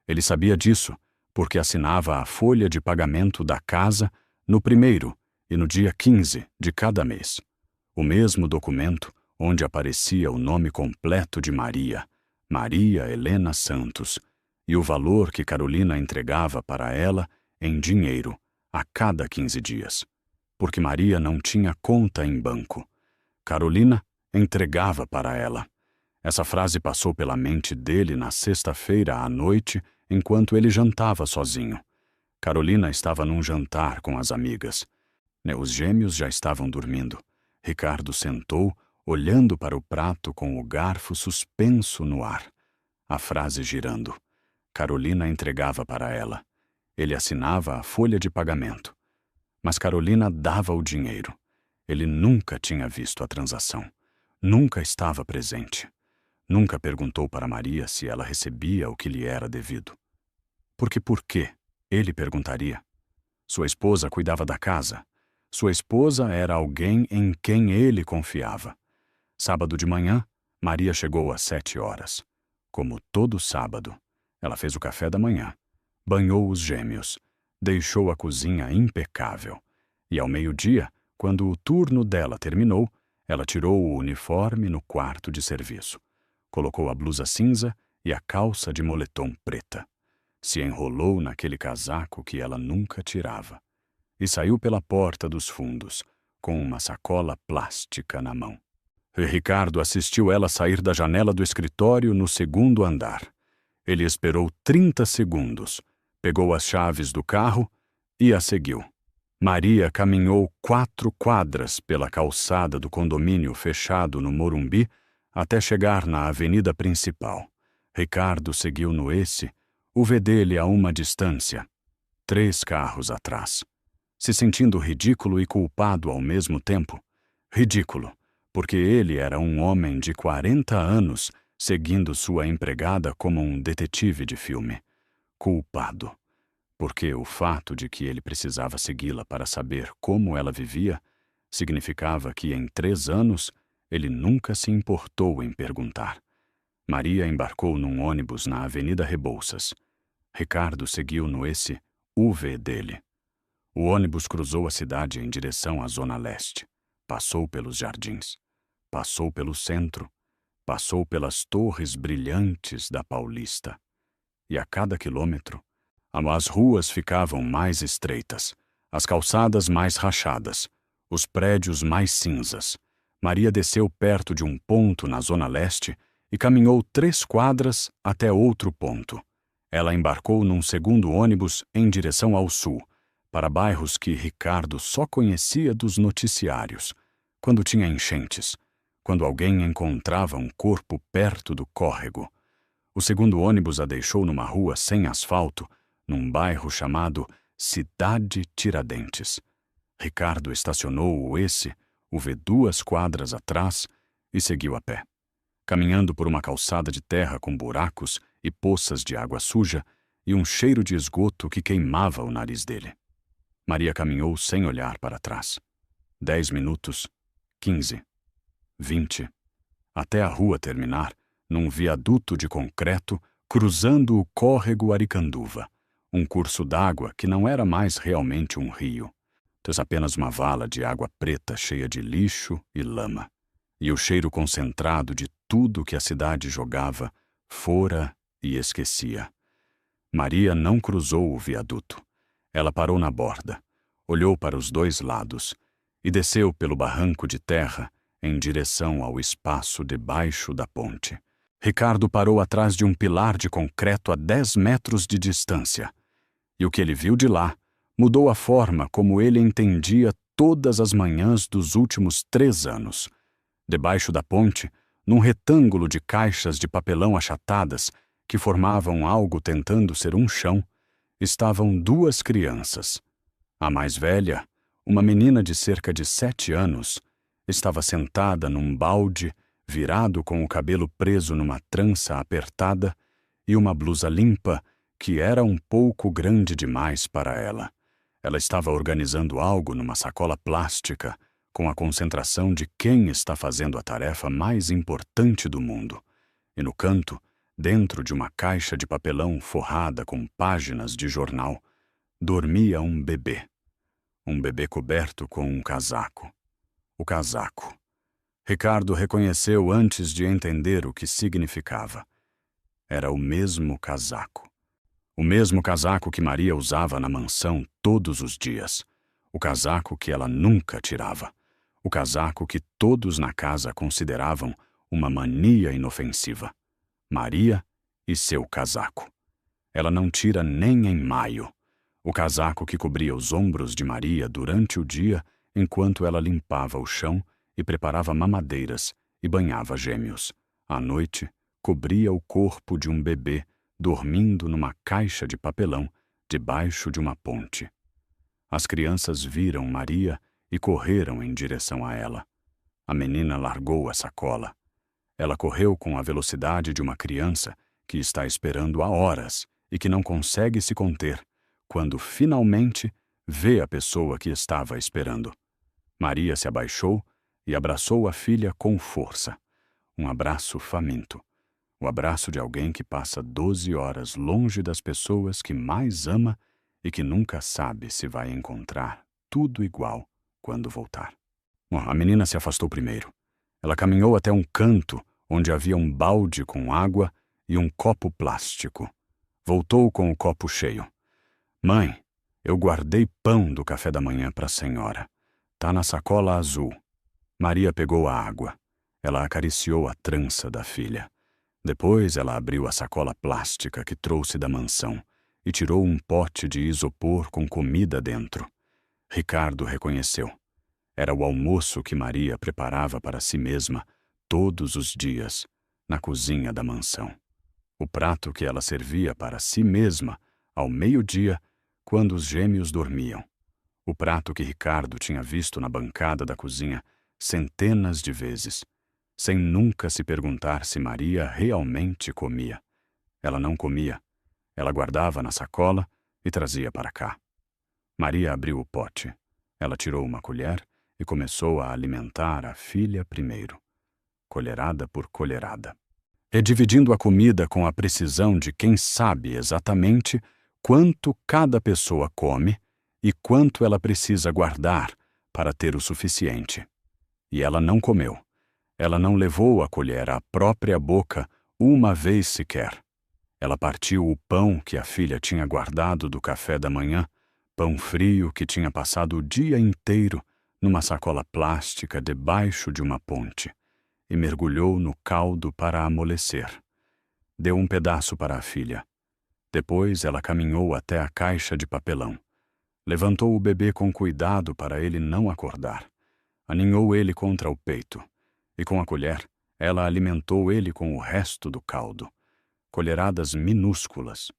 Ele sabia disso porque assinava a folha de pagamento da casa no primeiro e no dia 15 de cada mês. O mesmo documento onde aparecia o nome completo de Maria, Maria Helena Santos, e o valor que Carolina entregava para ela em dinheiro a cada 15 dias. Porque Maria não tinha conta em banco. Carolina entregava para ela. Essa frase passou pela mente dele na sexta-feira à noite, enquanto ele jantava sozinho. Carolina estava num jantar com as amigas. Os gêmeos já estavam dormindo. Ricardo sentou, olhando para o prato com o garfo suspenso no ar. A frase girando. Carolina entregava para ela. Ele assinava a folha de pagamento. Mas Carolina dava o dinheiro. Ele nunca tinha visto a transação. Nunca estava presente. Nunca perguntou para Maria se ela recebia o que lhe era devido. Porque por quê? Ele perguntaria. Sua esposa cuidava da casa. Sua esposa era alguém em quem ele confiava. Sábado de manhã, Maria chegou às 7 horas. Como todo sábado, ela fez o café da manhã, banhou os gêmeos, deixou a cozinha impecável. E ao meio-dia, quando o turno dela terminou, ela tirou o uniforme no quarto de serviço. Colocou a blusa cinza e a calça de moletom preta. Se enrolou naquele casaco que ela nunca tirava. E saiu pela porta dos fundos, com uma sacola plástica na mão. E Ricardo assistiu ela sair da janela do escritório no segundo andar. Ele esperou 30 segundos, pegou as chaves do carro e a seguiu. Maria caminhou 4 quadras pela calçada do condomínio fechado no Morumbi até chegar na avenida principal. Ricardo seguiu no o V dele a uma distância, 3 carros atrás, se sentindo ridículo e culpado ao mesmo tempo. Ridículo, porque ele era um homem de 40 anos seguindo sua empregada como um detetive de filme. Culpado, porque o fato de que ele precisava segui-la para saber como ela vivia significava que em 3 anos ele nunca se importou em perguntar. Maria embarcou num ônibus na Avenida Rebouças. Ricardo seguiu no UV dele. O ônibus cruzou a cidade em direção à Zona Leste. Passou pelos jardins. Passou pelo centro. Passou pelas torres brilhantes da Paulista. E a cada quilômetro, as ruas ficavam mais estreitas, as calçadas mais rachadas, os prédios mais cinzas. Maria desceu perto de um ponto na Zona Leste e caminhou 3 quadras até outro ponto. Ela embarcou num segundo ônibus em direção ao sul, para bairros que Ricardo só conhecia dos noticiários, quando tinha enchentes, quando alguém encontrava um corpo perto do córrego. O segundo ônibus a deixou numa rua sem asfalto, num bairro chamado Cidade Tiradentes. Ricardo estacionou o V 2 quadras atrás e seguiu a pé. Caminhando por uma calçada de terra com buracos e poças de água suja e um cheiro de esgoto que queimava o nariz dele. Maria caminhou sem olhar para trás. 10 minutos, 15, 20, até a rua terminar num viaduto de concreto cruzando o córrego Aricanduva, um curso d'água que não era mais realmente um rio, mas apenas uma vala de água preta cheia de lixo e lama, e o cheiro concentrado de tudo que a cidade jogava fora e esquecia. Maria não cruzou o viaduto. Ela parou na borda, olhou para os 2 lados e desceu pelo barranco de terra em direção ao espaço debaixo da ponte. Ricardo parou atrás de um pilar de concreto a 10 metros de distância, e o que ele viu de lá mudou a forma como ele entendia todas as manhãs dos últimos 3 anos. Debaixo da ponte, num retângulo de caixas de papelão achatadas que formavam algo tentando ser um chão, estavam 2 crianças. A mais velha, uma menina de cerca de 7 anos, estava sentada num balde, virado com o cabelo preso numa trança apertada e uma blusa limpa que era um pouco grande demais para ela. Ela estava organizando algo numa sacola plástica, com a concentração de quem está fazendo a tarefa mais importante do mundo. E no canto, dentro de uma caixa de papelão forrada com páginas de jornal, dormia um bebê. Um bebê coberto com um casaco. O casaco. Ricardo reconheceu antes de entender o que significava. Era o mesmo casaco. O mesmo casaco que Maria usava na mansão todos os dias. O casaco que ela nunca tirava. O casaco que todos na casa consideravam uma mania inofensiva. Maria e seu casaco. Ela não tira nem em maio. O casaco que cobria os ombros de Maria durante o dia enquanto ela limpava o chão e preparava mamadeiras e banhava gêmeos. À noite, cobria o corpo de um bebê dormindo numa caixa de papelão debaixo de uma ponte. As crianças viram Maria e correram em direção a ela. A menina largou a sacola. Ela correu com a velocidade de uma criança que está esperando há horas e que não consegue se conter quando finalmente vê a pessoa que estava esperando. Maria se abaixou e abraçou a filha com força. Um abraço faminto. O abraço de alguém que passa 12 horas longe das pessoas que mais ama e que nunca sabe se vai encontrar tudo igual quando voltar. A menina se afastou primeiro. Ela caminhou até um canto onde havia um balde com água e um copo plástico. Voltou com o copo cheio. Mãe, eu guardei pão do café da manhã para a senhora. Tá na sacola azul. Maria pegou a água. Ela acariciou a trança da filha. Depois ela abriu a sacola plástica que trouxe da mansão e tirou um pote de isopor com comida dentro. Ricardo reconheceu. Era o almoço que Maria preparava para si mesma todos os dias, na cozinha da mansão. O prato que ela servia para si mesma ao meio-dia, quando os gêmeos dormiam. O prato que Ricardo tinha visto na bancada da cozinha centenas de vezes, sem nunca se perguntar se Maria realmente comia. Ela não comia. Ela guardava na sacola e trazia para cá. Maria abriu o pote. Ela tirou uma colher e começou a alimentar a filha primeiro, colherada por colherada, redividindo a comida com a precisão de quem sabe exatamente quanto cada pessoa come e quanto ela precisa guardar para ter o suficiente. E ela não comeu. Ela não levou a colher à própria boca uma vez sequer. Ela partiu o pão que a filha tinha guardado do café da manhã, pão frio que tinha passado o dia inteiro numa sacola plástica debaixo de uma ponte, e mergulhou no caldo para amolecer. Deu um pedaço para a filha. Depois ela caminhou até a caixa de papelão. Levantou o bebê com cuidado para ele não acordar. Aninhou ele contra o peito. E com a colher, ela alimentou ele com o resto do caldo. Colheradas minúsculas.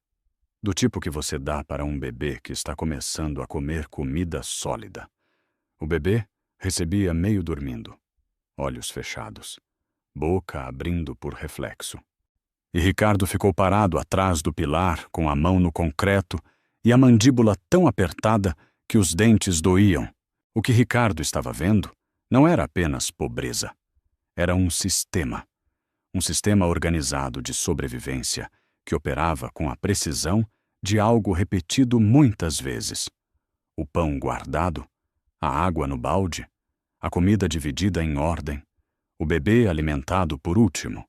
Do tipo que você dá para um bebê que está começando a comer comida sólida. O bebê recebia meio dormindo. Olhos fechados. Boca abrindo por reflexo. E Ricardo ficou parado atrás do pilar, com a mão no concreto e a mandíbula tão apertada que os dentes doíam. O que Ricardo estava vendo não era apenas pobreza. Era um sistema organizado de sobrevivência que operava com a precisão de algo repetido muitas vezes. O pão guardado, a água no balde, a comida dividida em ordem, o bebê alimentado por último.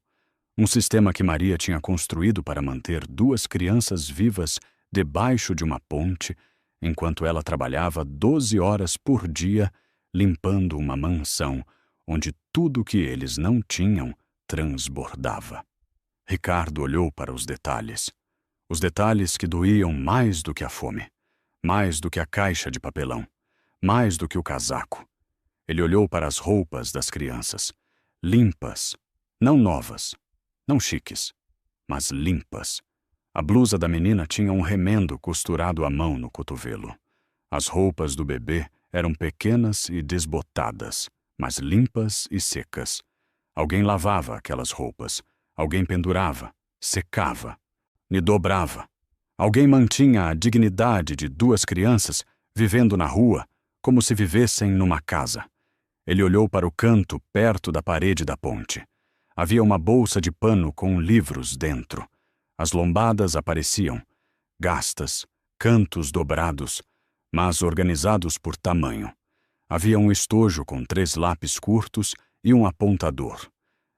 Um sistema que Maria tinha construído para manter 2 crianças vivas debaixo de uma ponte, enquanto ela trabalhava 12 horas por dia limpando uma mansão onde tudo o que eles não tinham transbordava. Ricardo olhou para os detalhes que doíam mais do que a fome, mais do que a caixa de papelão, mais do que o casaco. Ele olhou para as roupas das crianças, limpas, não novas, não chiques, mas limpas. A blusa da menina tinha um remendo costurado à mão no cotovelo. As roupas do bebê eram pequenas e desbotadas, mas limpas e secas. Alguém lavava aquelas roupas, alguém pendurava, secava e dobrava. Alguém mantinha a dignidade de duas crianças vivendo na rua como se vivessem numa casa. Ele olhou para o canto perto da parede da ponte. Havia uma bolsa de pano com livros dentro. As lombadas apareciam, gastas, cantos dobrados, mas organizados por tamanho. Havia um estojo com 3 lápis curtos e um apontador.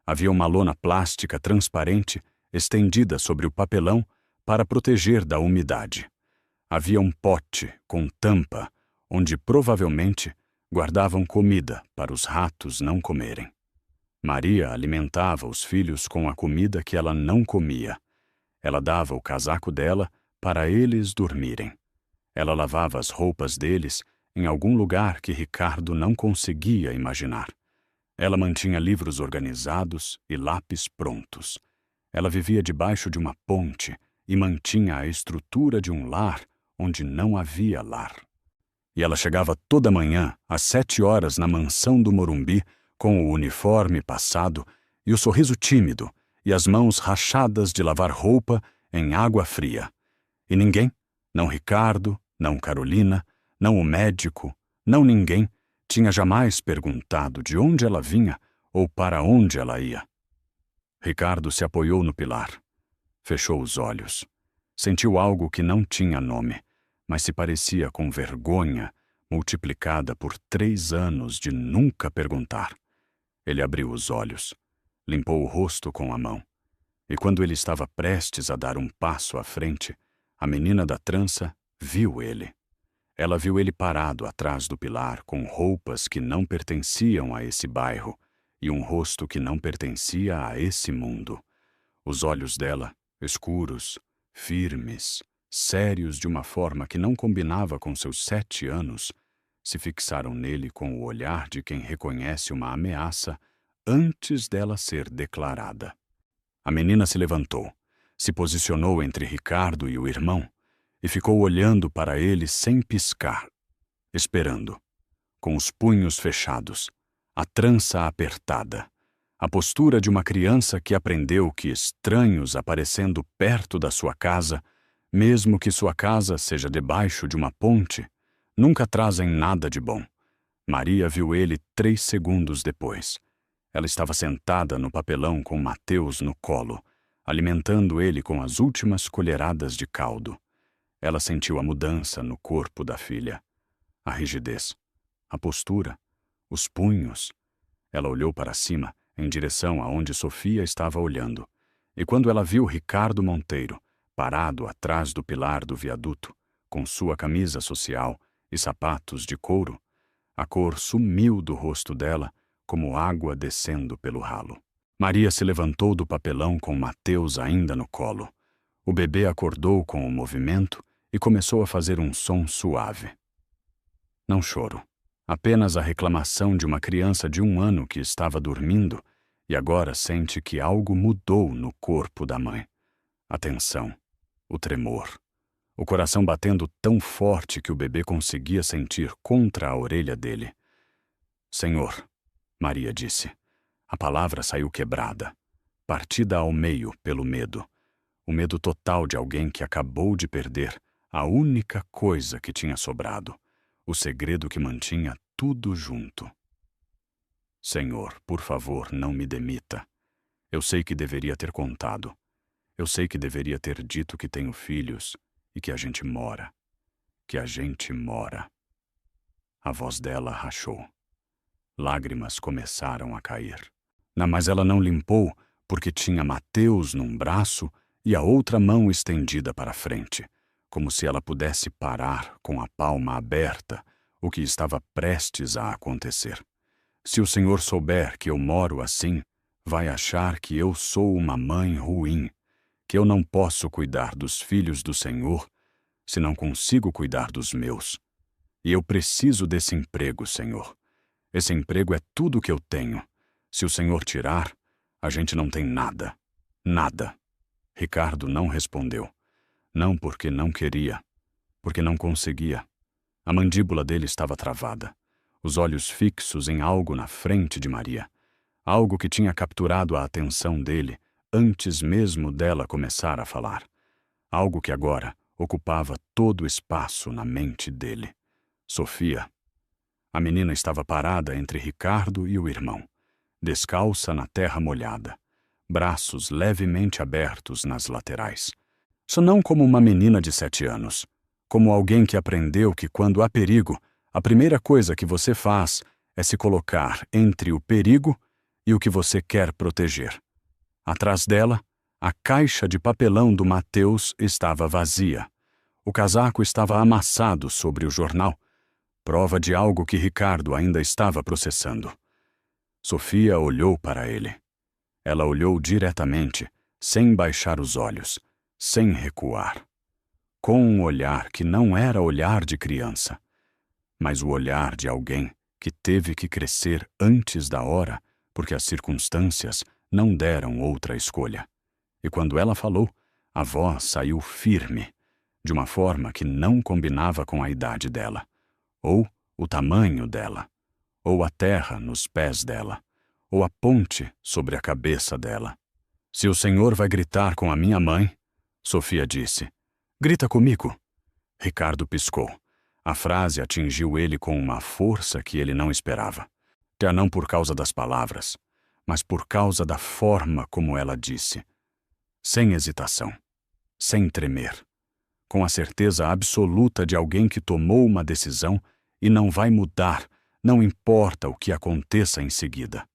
Havia uma lona plástica transparente estendida sobre o papelão para proteger da umidade. Havia um pote com tampa, onde provavelmente guardavam comida para os ratos não comerem. Maria alimentava os filhos com a comida que ela não comia. Ela dava o casaco dela para eles dormirem. Ela lavava as roupas deles em algum lugar que Ricardo não conseguia imaginar. Ela mantinha livros organizados e lápis prontos. Ela vivia debaixo de uma ponte e mantinha a estrutura de um lar onde não havia lar. E ela chegava toda manhã, às 7 horas, na mansão do Morumbi, com o uniforme passado e o sorriso tímido e as mãos rachadas de lavar roupa em água fria. E ninguém, não Ricardo, não Carolina, não o médico, não ninguém, tinha jamais perguntado de onde ela vinha ou para onde ela ia. Ricardo se apoiou no pilar. Fechou os olhos. Sentiu algo que não tinha nome, mas se parecia com vergonha, multiplicada por 3 anos de nunca perguntar. Ele abriu os olhos, limpou o rosto com a mão, e quando ele estava prestes a dar um passo à frente, a menina da trança viu ele. Ela viu ele parado atrás do pilar com roupas que não pertenciam a esse bairro e um rosto que não pertencia a esse mundo. Os olhos dela, escuros, firmes, sérios de uma forma que não combinava com seus 7 anos, se fixaram nele com o olhar de quem reconhece uma ameaça antes dela ser declarada. A menina se levantou, se posicionou entre Ricardo e o irmão e ficou olhando para ele sem piscar, esperando, com os punhos fechados, a trança apertada, a postura de uma criança que aprendeu que estranhos aparecendo perto da sua casa, mesmo que sua casa seja debaixo de uma ponte, nunca trazem nada de bom. Maria viu ele 3 segundos depois. Ela estava sentada no papelão com Mateus no colo, alimentando ele com as últimas colheradas de caldo. Ela sentiu a mudança no corpo da filha. A rigidez, a postura, os punhos. Ela olhou para cima, em direção aonde Sofia estava olhando, e quando ela viu Ricardo Monteiro, parado atrás do pilar do viaduto, com sua camisa social e sapatos de couro, a cor sumiu do rosto dela como água descendo pelo ralo. Maria se levantou do papelão com Mateus ainda no colo. O bebê acordou com o movimento e começou a fazer um som suave. Não choro, apenas a reclamação de uma criança de 1 ano que estava dormindo e agora sente que algo mudou no corpo da mãe. A tensão, o tremor, o coração batendo tão forte que o bebê conseguia sentir contra a orelha dele. Senhor, Maria disse. A palavra saiu quebrada, partida ao meio pelo medo. O medo total de alguém que acabou de perder a única coisa que tinha sobrado, o segredo que mantinha tudo junto. Senhor, por favor, não me demita. Eu sei que deveria ter contado. Eu sei que deveria ter dito que tenho filhos e que a gente mora. Que a gente mora. A voz dela rachou. Lágrimas começaram a cair. Mas ela não limpou porque tinha Mateus num braço e a outra mão estendida para frente, como se ela pudesse parar com a palma aberta o que estava prestes a acontecer. Se o Senhor souber que eu moro assim, vai achar que eu sou uma mãe ruim, que eu não posso cuidar dos filhos do Senhor se não consigo cuidar dos meus. E eu preciso desse emprego, Senhor. Esse emprego é tudo que eu tenho. Se o Senhor tirar, a gente não tem nada. Nada. Ricardo não respondeu. Não porque não queria, porque não conseguia. A mandíbula dele estava travada, os olhos fixos em algo na frente de Maria. Algo que tinha capturado a atenção dele antes mesmo dela começar a falar. Algo que agora ocupava todo o espaço na mente dele. Sofia. A menina estava parada entre Ricardo e o irmão, descalça na terra molhada, braços levemente abertos nas laterais. Só não como uma menina de 7 anos, como alguém que aprendeu que quando há perigo, a primeira coisa que você faz é se colocar entre o perigo e o que você quer proteger. Atrás dela, a caixa de papelão do Mateus estava vazia. O casaco estava amassado sobre o jornal, prova de algo que Ricardo ainda estava processando. Sofia olhou para ele. Ela olhou diretamente, sem baixar os olhos, sem recuar. Com um olhar que não era olhar de criança, mas o olhar de alguém que teve que crescer antes da hora porque as circunstâncias não deram outra escolha. E quando ela falou, a voz saiu firme, de uma forma que não combinava com a idade dela, ou o tamanho dela, ou a terra nos pés dela, ou a ponte sobre a cabeça dela. Se o Senhor vai gritar com a minha mãe, Sofia disse, grita comigo. Ricardo piscou. A frase atingiu ele com uma força que ele não esperava. Já não por causa das palavras, mas por causa da forma como ela disse. Sem hesitação, sem tremer, com a certeza absoluta de alguém que tomou uma decisão e não vai mudar, não importa o que aconteça em seguida.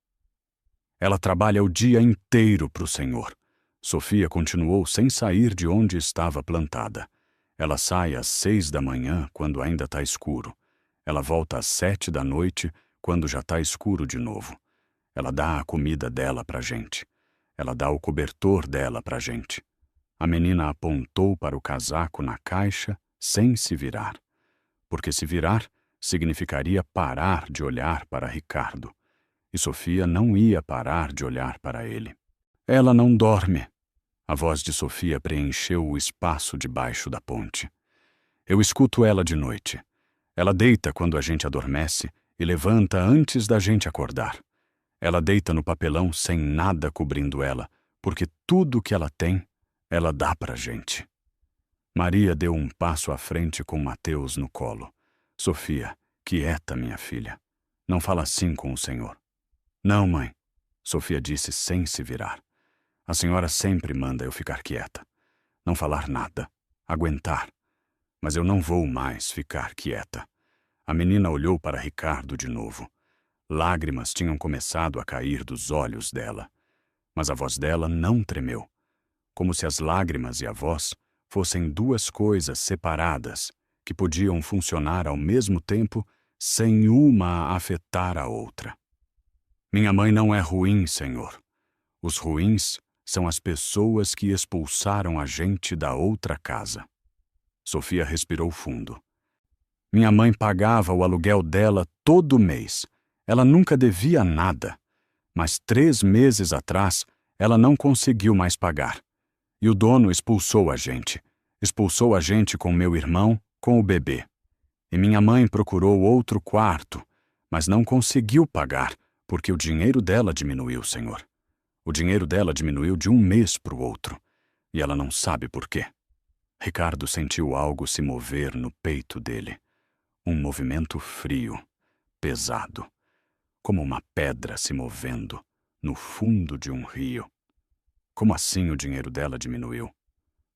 Ela trabalha o dia inteiro para o Senhor. Sofia continuou sem sair de onde estava plantada. Ela sai às 6 da manhã, quando ainda está escuro. Ela volta às 7 da noite, quando já está escuro de novo. Ela dá a comida dela pra gente. Ela dá o cobertor dela pra gente. A menina apontou para o casaco na caixa, sem se virar. Porque se virar significaria parar de olhar para Ricardo. E Sofia não ia parar de olhar para ele. Ela não dorme. A voz de Sofia preencheu o espaço debaixo da ponte. Eu escuto ela de noite. Ela deita quando a gente adormece e levanta antes da gente acordar. Ela deita no papelão sem nada cobrindo ela, porque tudo que ela tem, ela dá pra gente. Maria deu um passo à frente com Mateus no colo. Sofia, quieta, minha filha. Não fala assim com o Senhor. Não, mãe, Sofia disse sem se virar. A senhora sempre manda eu ficar quieta. Não falar nada. Aguentar. Mas eu não vou mais ficar quieta. A menina olhou para Ricardo de novo. Lágrimas tinham começado a cair dos olhos dela. Mas a voz dela não tremeu. Como se as lágrimas e a voz fossem duas coisas separadas que podiam funcionar ao mesmo tempo sem uma afetar a outra. Minha mãe não é ruim, Senhor. Os ruins são as pessoas que expulsaram a gente da outra casa. Sofia respirou fundo. Minha mãe pagava o aluguel dela todo mês. Ela nunca devia nada. Mas 3 meses atrás, ela não conseguiu mais pagar. E o dono expulsou a gente. Expulsou a gente com meu irmão, com o bebê. E minha mãe procurou outro quarto, mas não conseguiu pagar, porque o dinheiro dela diminuiu, Senhor. O dinheiro dela diminuiu de um mês para o outro, e ela não sabe por quê. Ricardo sentiu algo se mover no peito dele. Um movimento frio, pesado, como uma pedra se movendo no fundo de um rio. Como assim o dinheiro dela diminuiu?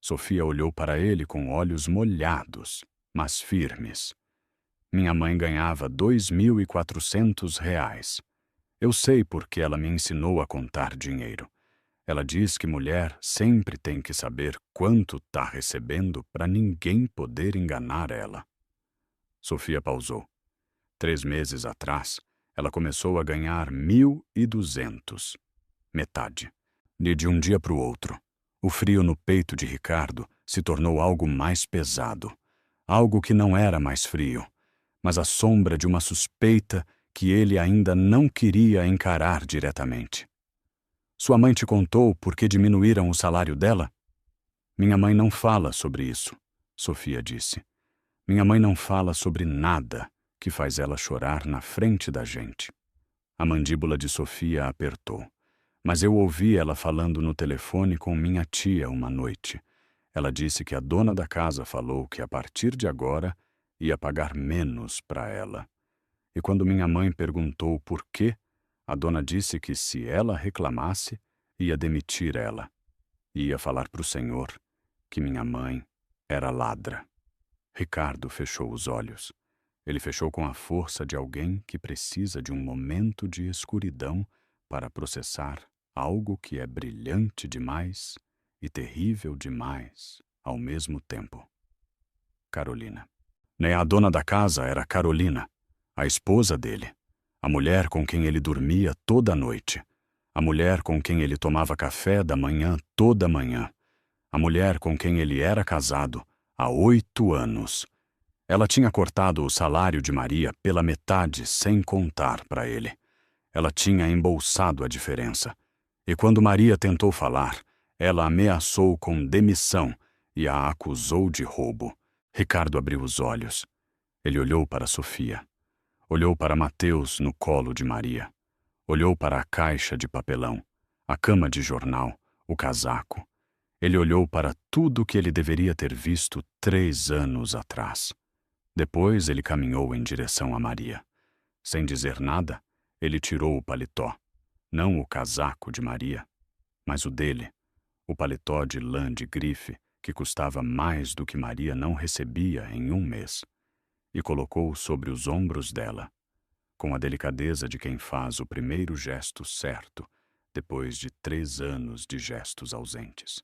Sofia olhou para ele com olhos molhados, mas firmes. Minha mãe ganhava R$ 2.400. Eu sei porque ela me ensinou a contar dinheiro. Ela diz que mulher sempre tem que saber quanto está recebendo para ninguém poder enganar ela. Sofia pausou. 3 meses atrás, ela começou a ganhar 1.200. Metade. E de um dia para o outro, o frio no peito de Ricardo se tornou algo mais pesado. Algo que não era mais frio, mas a sombra de uma suspeita que ele ainda não queria encarar diretamente. Sua mãe te contou por que diminuíram o salário dela? Minha mãe não fala sobre isso, Sofia disse. Minha mãe não fala sobre nada que faz ela chorar na frente da gente. A mandíbula de Sofia apertou. Mas eu ouvi ela falando no telefone com minha tia uma noite. Ela disse que a dona da casa falou que a partir de agora ia pagar menos para ela. E quando minha mãe perguntou por quê, a dona disse que se ela reclamasse, ia demitir ela. Ia falar para o senhor que minha mãe era ladra. Ricardo fechou os olhos. Ele fechou com a força de alguém que precisa de um momento de escuridão para processar algo que é brilhante demais e terrível demais ao mesmo tempo. Carolina. Nem a dona da casa era Carolina, a esposa dele, a mulher com quem ele dormia toda noite, a mulher com quem ele tomava café da manhã toda manhã, a mulher com quem ele era casado há 8 anos. Ela tinha cortado o salário de Maria pela metade sem contar para ele. Ela tinha embolsado a diferença. E quando Maria tentou falar, ela ameaçou com demissão e a acusou de roubo. Ricardo abriu os olhos. Ele olhou para Sofia. Olhou para Mateus no colo de Maria. Olhou para a caixa de papelão, a cama de jornal, o casaco. Ele olhou para tudo que ele deveria ter visto 3 anos atrás. Depois ele caminhou em direção a Maria. Sem dizer nada, ele tirou o paletó. Não o casaco de Maria, mas o dele, o paletó de lã de grife que custava mais do que Maria não recebia em 1 mês, e colocou sobre os ombros dela, com a delicadeza de quem faz o primeiro gesto certo depois de 3 anos de gestos ausentes.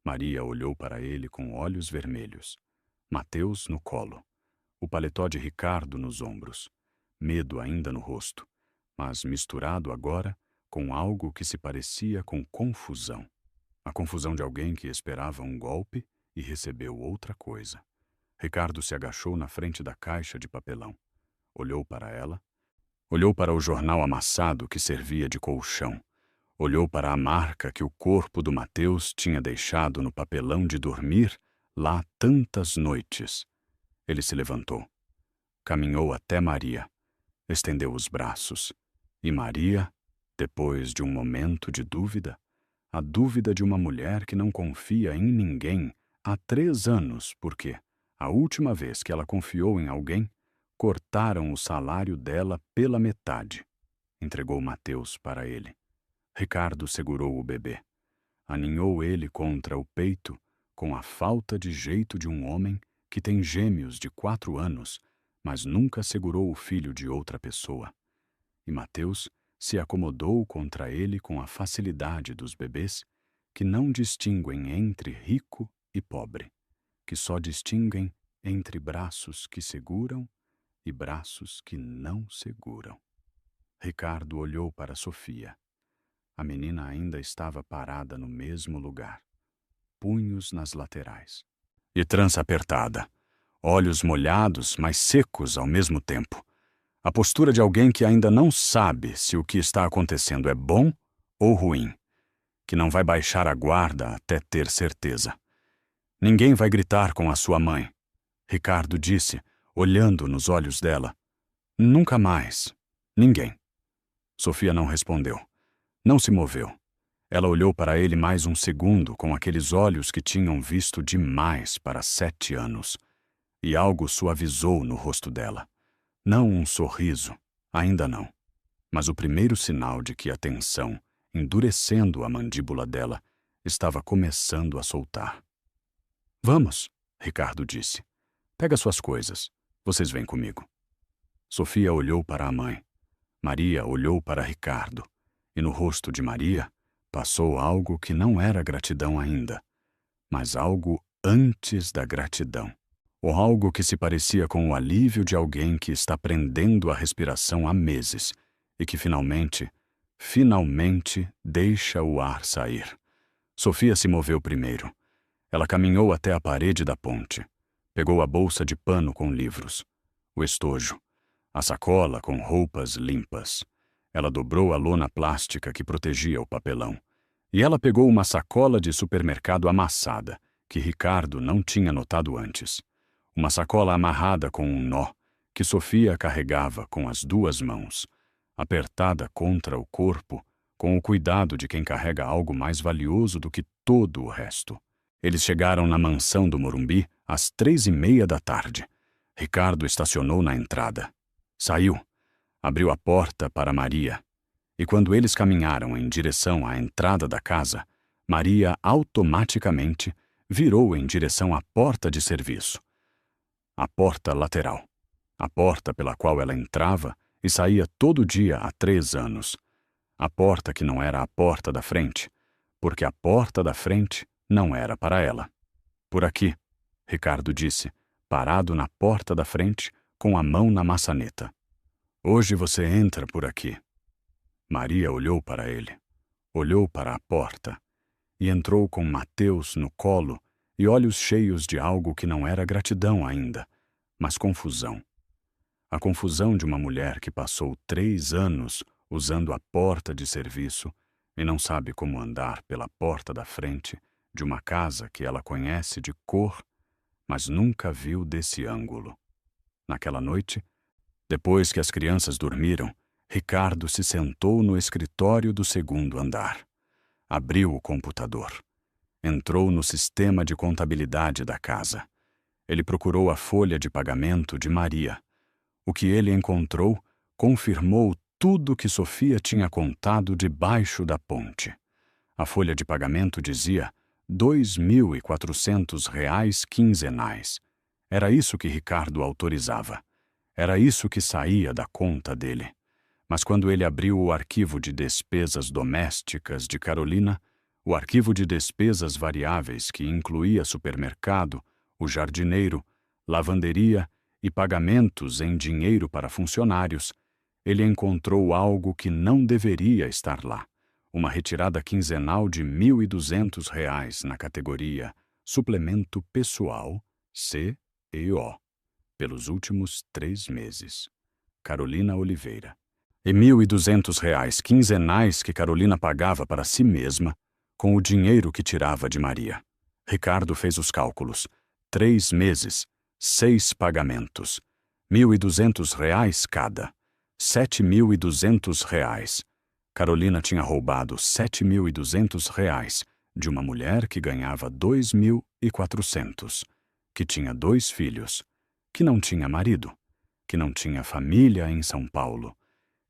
Maria olhou para ele com olhos vermelhos, Mateus no colo, o paletó de Ricardo nos ombros, medo ainda no rosto, mas misturado agora com algo que se parecia com confusão. A confusão de alguém que esperava um golpe e recebeu outra coisa. Ricardo se agachou na frente da caixa de papelão. Olhou para ela. Olhou para o jornal amassado que servia de colchão. Olhou para a marca que o corpo do Mateus tinha deixado no papelão de dormir lá tantas noites. Ele se levantou. Caminhou até Maria. Estendeu os braços. E Maria, depois de um momento de dúvida, a dúvida de uma mulher que não confia em ninguém há 3 anos, porque, a última vez que ela confiou em alguém, cortaram o salário dela pela metade. Entregou Mateus para ele. Ricardo segurou o bebê. Aninhou ele contra o peito com a falta de jeito de um homem que tem gêmeos de 4 anos, mas nunca segurou o filho de outra pessoa. E Mateus se acomodou contra ele com a facilidade dos bebês que não distinguem entre rico e pobre, que só distinguem entre braços que seguram e braços que não seguram. Ricardo olhou para Sofia. A menina ainda estava parada no mesmo lugar, punhos nas laterais. E trança apertada, olhos molhados, mas secos ao mesmo tempo. A postura de alguém que ainda não sabe se o que está acontecendo é bom ou ruim, que não vai baixar a guarda até ter certeza. Ninguém vai gritar com a sua mãe, Ricardo disse, olhando nos olhos dela. Nunca mais. Ninguém. Sofia não respondeu. Não se moveu. Ela olhou para ele mais um segundo com aqueles olhos que tinham visto demais para 7 anos. E algo suavizou no rosto dela. Não um sorriso, ainda não. Mas o primeiro sinal de que a tensão, endurecendo a mandíbula dela, estava começando a soltar. Vamos, Ricardo disse. Pega suas coisas. Vocês vêm comigo. Sofia olhou para a mãe. Maria olhou para Ricardo. E no rosto de Maria passou algo que não era gratidão ainda, mas algo antes da gratidão. Ou algo que se parecia com o alívio de alguém que está prendendo a respiração há meses e que finalmente deixa o ar sair. Sofia se moveu primeiro. Ela caminhou até a parede da ponte. Pegou a bolsa de pano com livros. o estojo, a sacola com roupas limpas. Ela dobrou a lona plástica que protegia o papelão. E ela pegou uma sacola de supermercado amassada, que Ricardo não tinha notado antes. Uma sacola amarrada com um nó, que Sofia carregava com as duas mãos, apertada contra o corpo, com o cuidado de quem carrega algo mais valioso do que todo o resto. Eles chegaram na mansão do Morumbi às 3:30 da tarde. Ricardo estacionou na entrada. Saiu, abriu a porta para Maria. E quando eles caminharam em direção à entrada da casa, Maria automaticamente virou em direção à porta de serviço. A porta lateral. A porta pela qual ela entrava e saía todo dia há 3 anos. A porta que não era a porta da frente, porque a porta da frente não era para ela. Por aqui, Ricardo disse, parado na porta da frente, com a mão na maçaneta. Hoje você entra por aqui. Maria olhou para ele, olhou para a porta, e entrou com Mateus no colo e olhos cheios de algo que não era gratidão ainda, mas confusão. A confusão de uma mulher que passou 3 anos usando a porta de serviço e não sabe como andar pela porta da frente de uma casa que ela conhece de cor, mas nunca viu desse ângulo. Naquela noite, depois que as crianças dormiram, Ricardo se sentou no escritório do 2º andar. Abriu o computador. Entrou no sistema de contabilidade da casa. Ele procurou a folha de pagamento de Maria. O que ele encontrou confirmou tudo que Sofia tinha contado debaixo da ponte. A folha de pagamento dizia R$ 2.400 quinzenais. Era isso que Ricardo autorizava. Era isso que saía da conta dele. Mas quando ele abriu o arquivo de despesas domésticas de Carolina, o arquivo de despesas variáveis que incluía supermercado, o jardineiro, lavanderia e pagamentos em dinheiro para funcionários, ele encontrou algo que não deveria estar lá. Uma retirada quinzenal de R$ 1.200 na categoria Suplemento Pessoal, CEO, pelos últimos 3 meses. Carolina Oliveira. E R$ 1.200 quinzenais que Carolina pagava para si mesma com o dinheiro que tirava de Maria. Ricardo fez os cálculos. 3 meses, 6 pagamentos. R$ 1.200 cada. R$ 7.200. Carolina tinha roubado R$ 7.200 de uma mulher que ganhava R$ 2.400, que tinha 2 filhos, que não tinha marido, que não tinha família em São Paulo,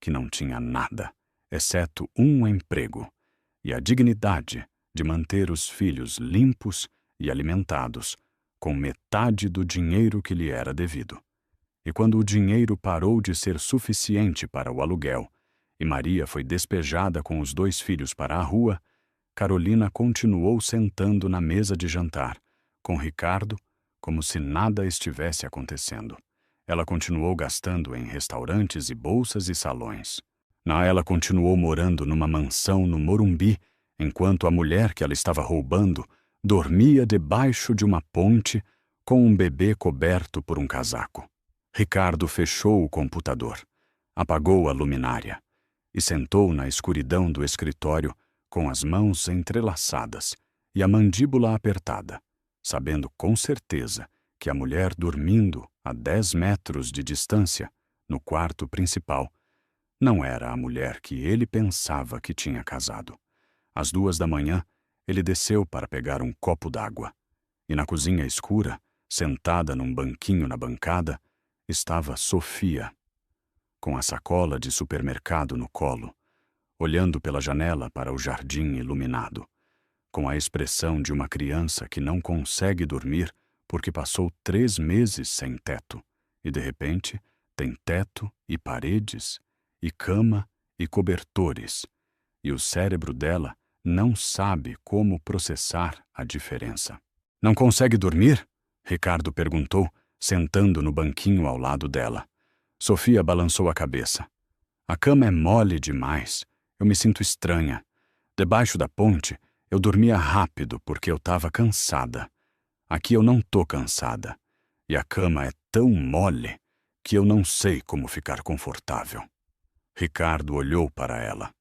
que não tinha nada, exceto um emprego, e a dignidade de manter os filhos limpos e alimentados com metade do dinheiro que lhe era devido. E quando o dinheiro parou de ser suficiente para o aluguel e Maria foi despejada com os 2 filhos para a rua, Carolina continuou sentando na mesa de jantar, com Ricardo, como se nada estivesse acontecendo. Ela continuou gastando em restaurantes e bolsas e salões. Ela continuou morando numa mansão no Morumbi, enquanto a mulher que ela estava roubando dormia debaixo de uma ponte com um bebê coberto por um casaco. Ricardo fechou o computador, apagou a luminária e sentou na escuridão do escritório com as mãos entrelaçadas e a mandíbula apertada, sabendo com certeza que a mulher dormindo a 10 metros de distância, no quarto principal, não era a mulher que ele pensava que tinha casado. Às 2 da manhã, ele desceu para pegar um copo d'água, e na cozinha escura, sentada num banquinho na bancada, estava Sofia, com a sacola de supermercado no colo, olhando pela janela para o jardim iluminado, com a expressão de uma criança que não consegue dormir porque passou 3 meses sem teto, e de repente tem teto e paredes, e cama e cobertores, e o cérebro dela não sabe como processar a diferença. Não consegue dormir? Ricardo perguntou, sentando no banquinho ao lado dela. Sofia balançou a cabeça. A cama é mole demais. Eu me sinto estranha. Debaixo da ponte, eu dormia rápido porque eu estava cansada. Aqui eu não tô cansada. E a cama é tão mole que eu não sei como ficar confortável. Ricardo olhou para ela.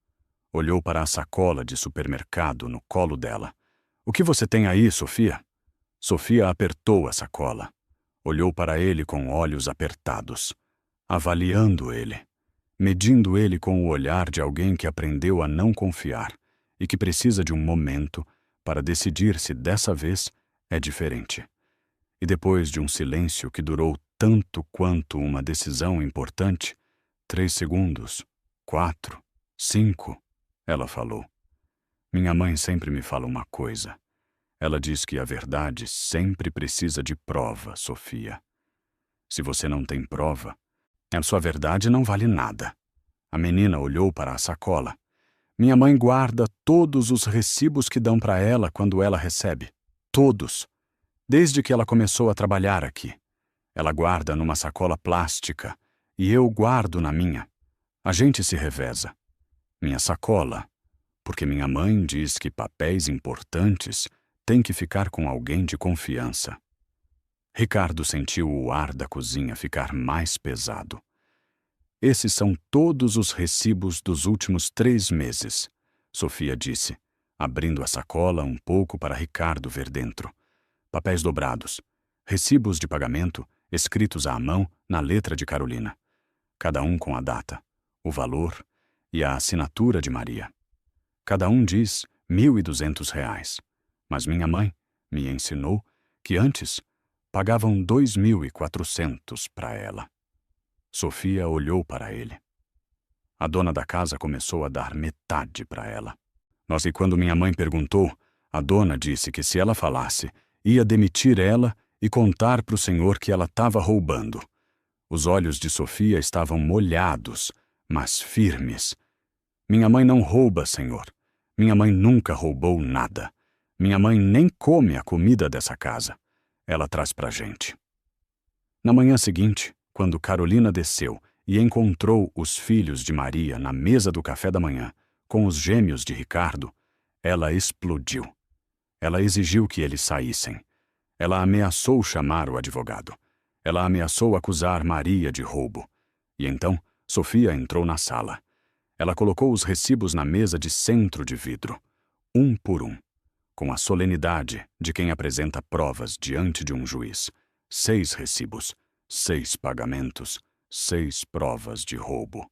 Olhou para a sacola de supermercado no colo dela. O que você tem aí, Sofia? Sofia apertou a sacola. Olhou para ele com olhos apertados, avaliando ele, medindo ele com o olhar de alguém que aprendeu a não confiar e que precisa de um momento para decidir se dessa vez é diferente. E depois de um silêncio que durou tanto quanto uma decisão importante, 3 segundos, 4, 5, ela falou. Minha mãe sempre me fala uma coisa. Ela diz que a verdade sempre precisa de prova, Sofia. Se você não tem prova, a sua verdade não vale nada. A menina olhou para a sacola. Minha mãe guarda todos os recibos que dão para ela quando ela recebe. Todos. Desde que ela começou a trabalhar aqui. Ela guarda numa sacola plástica e eu guardo na minha. A gente se reveza. Minha sacola, porque minha mãe diz que papéis importantes têm que ficar com alguém de confiança. Ricardo sentiu o ar da cozinha ficar mais pesado. Esses são todos os recibos dos últimos 3 meses, Sofia disse, abrindo a sacola um pouco para Ricardo ver dentro. Papéis dobrados, recibos de pagamento escritos à mão na letra de Carolina, cada um com a data, o valor e a assinatura de Maria. Cada um diz R$ 1.200, mas minha mãe me ensinou que antes pagavam 2.400 para ela. Sofia olhou para ele. A dona da casa começou a dar metade para ela. E quando minha mãe perguntou, a dona disse que se ela falasse, ia demitir ela e contar para o senhor que ela estava roubando. Os olhos de Sofia estavam molhados, mas firmes. Minha mãe não rouba, senhor. Minha mãe nunca roubou nada. Minha mãe nem come a comida dessa casa. Ela traz pra gente. Na manhã seguinte, quando Carolina desceu e encontrou os filhos de Maria na mesa do café da manhã, com os gêmeos de Ricardo, ela explodiu. Ela exigiu que eles saíssem. Ela ameaçou chamar o advogado. Ela ameaçou acusar Maria de roubo. E então, Sofia entrou na sala. Ela colocou os recibos na mesa de centro de vidro, um por um, com a solenidade de quem apresenta provas diante de um juiz. 6 recibos, 6 pagamentos, 6 provas de roubo.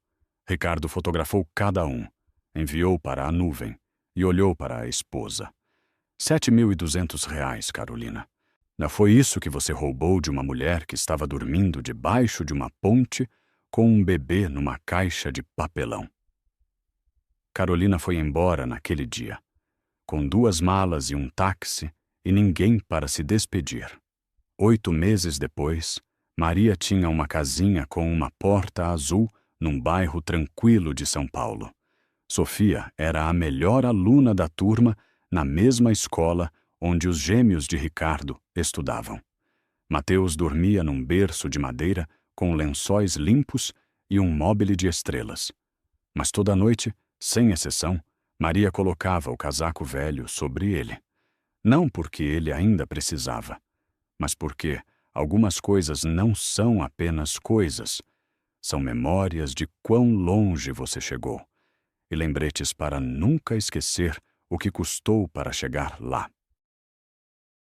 Ricardo fotografou cada um, enviou para a nuvem e olhou para a esposa. R$ 7.200, Carolina. Não foi isso que você roubou de uma mulher que estava dormindo debaixo de uma ponte com um bebê numa caixa de papelão. Carolina foi embora naquele dia, com 2 malas e um táxi e ninguém para se despedir. 8 meses depois, Maria tinha uma casinha com uma porta azul num bairro tranquilo de São Paulo. Sofia era a melhor aluna da turma na mesma escola onde os gêmeos de Ricardo estudavam. Mateus dormia num berço de madeira com lençóis limpos e um móbile de estrelas. Mas toda noite, sem exceção, Maria colocava o casaco velho sobre ele. Não porque ele ainda precisava, mas porque algumas coisas não são apenas coisas, são memórias de quão longe você chegou e lembretes para nunca esquecer o que custou para chegar lá.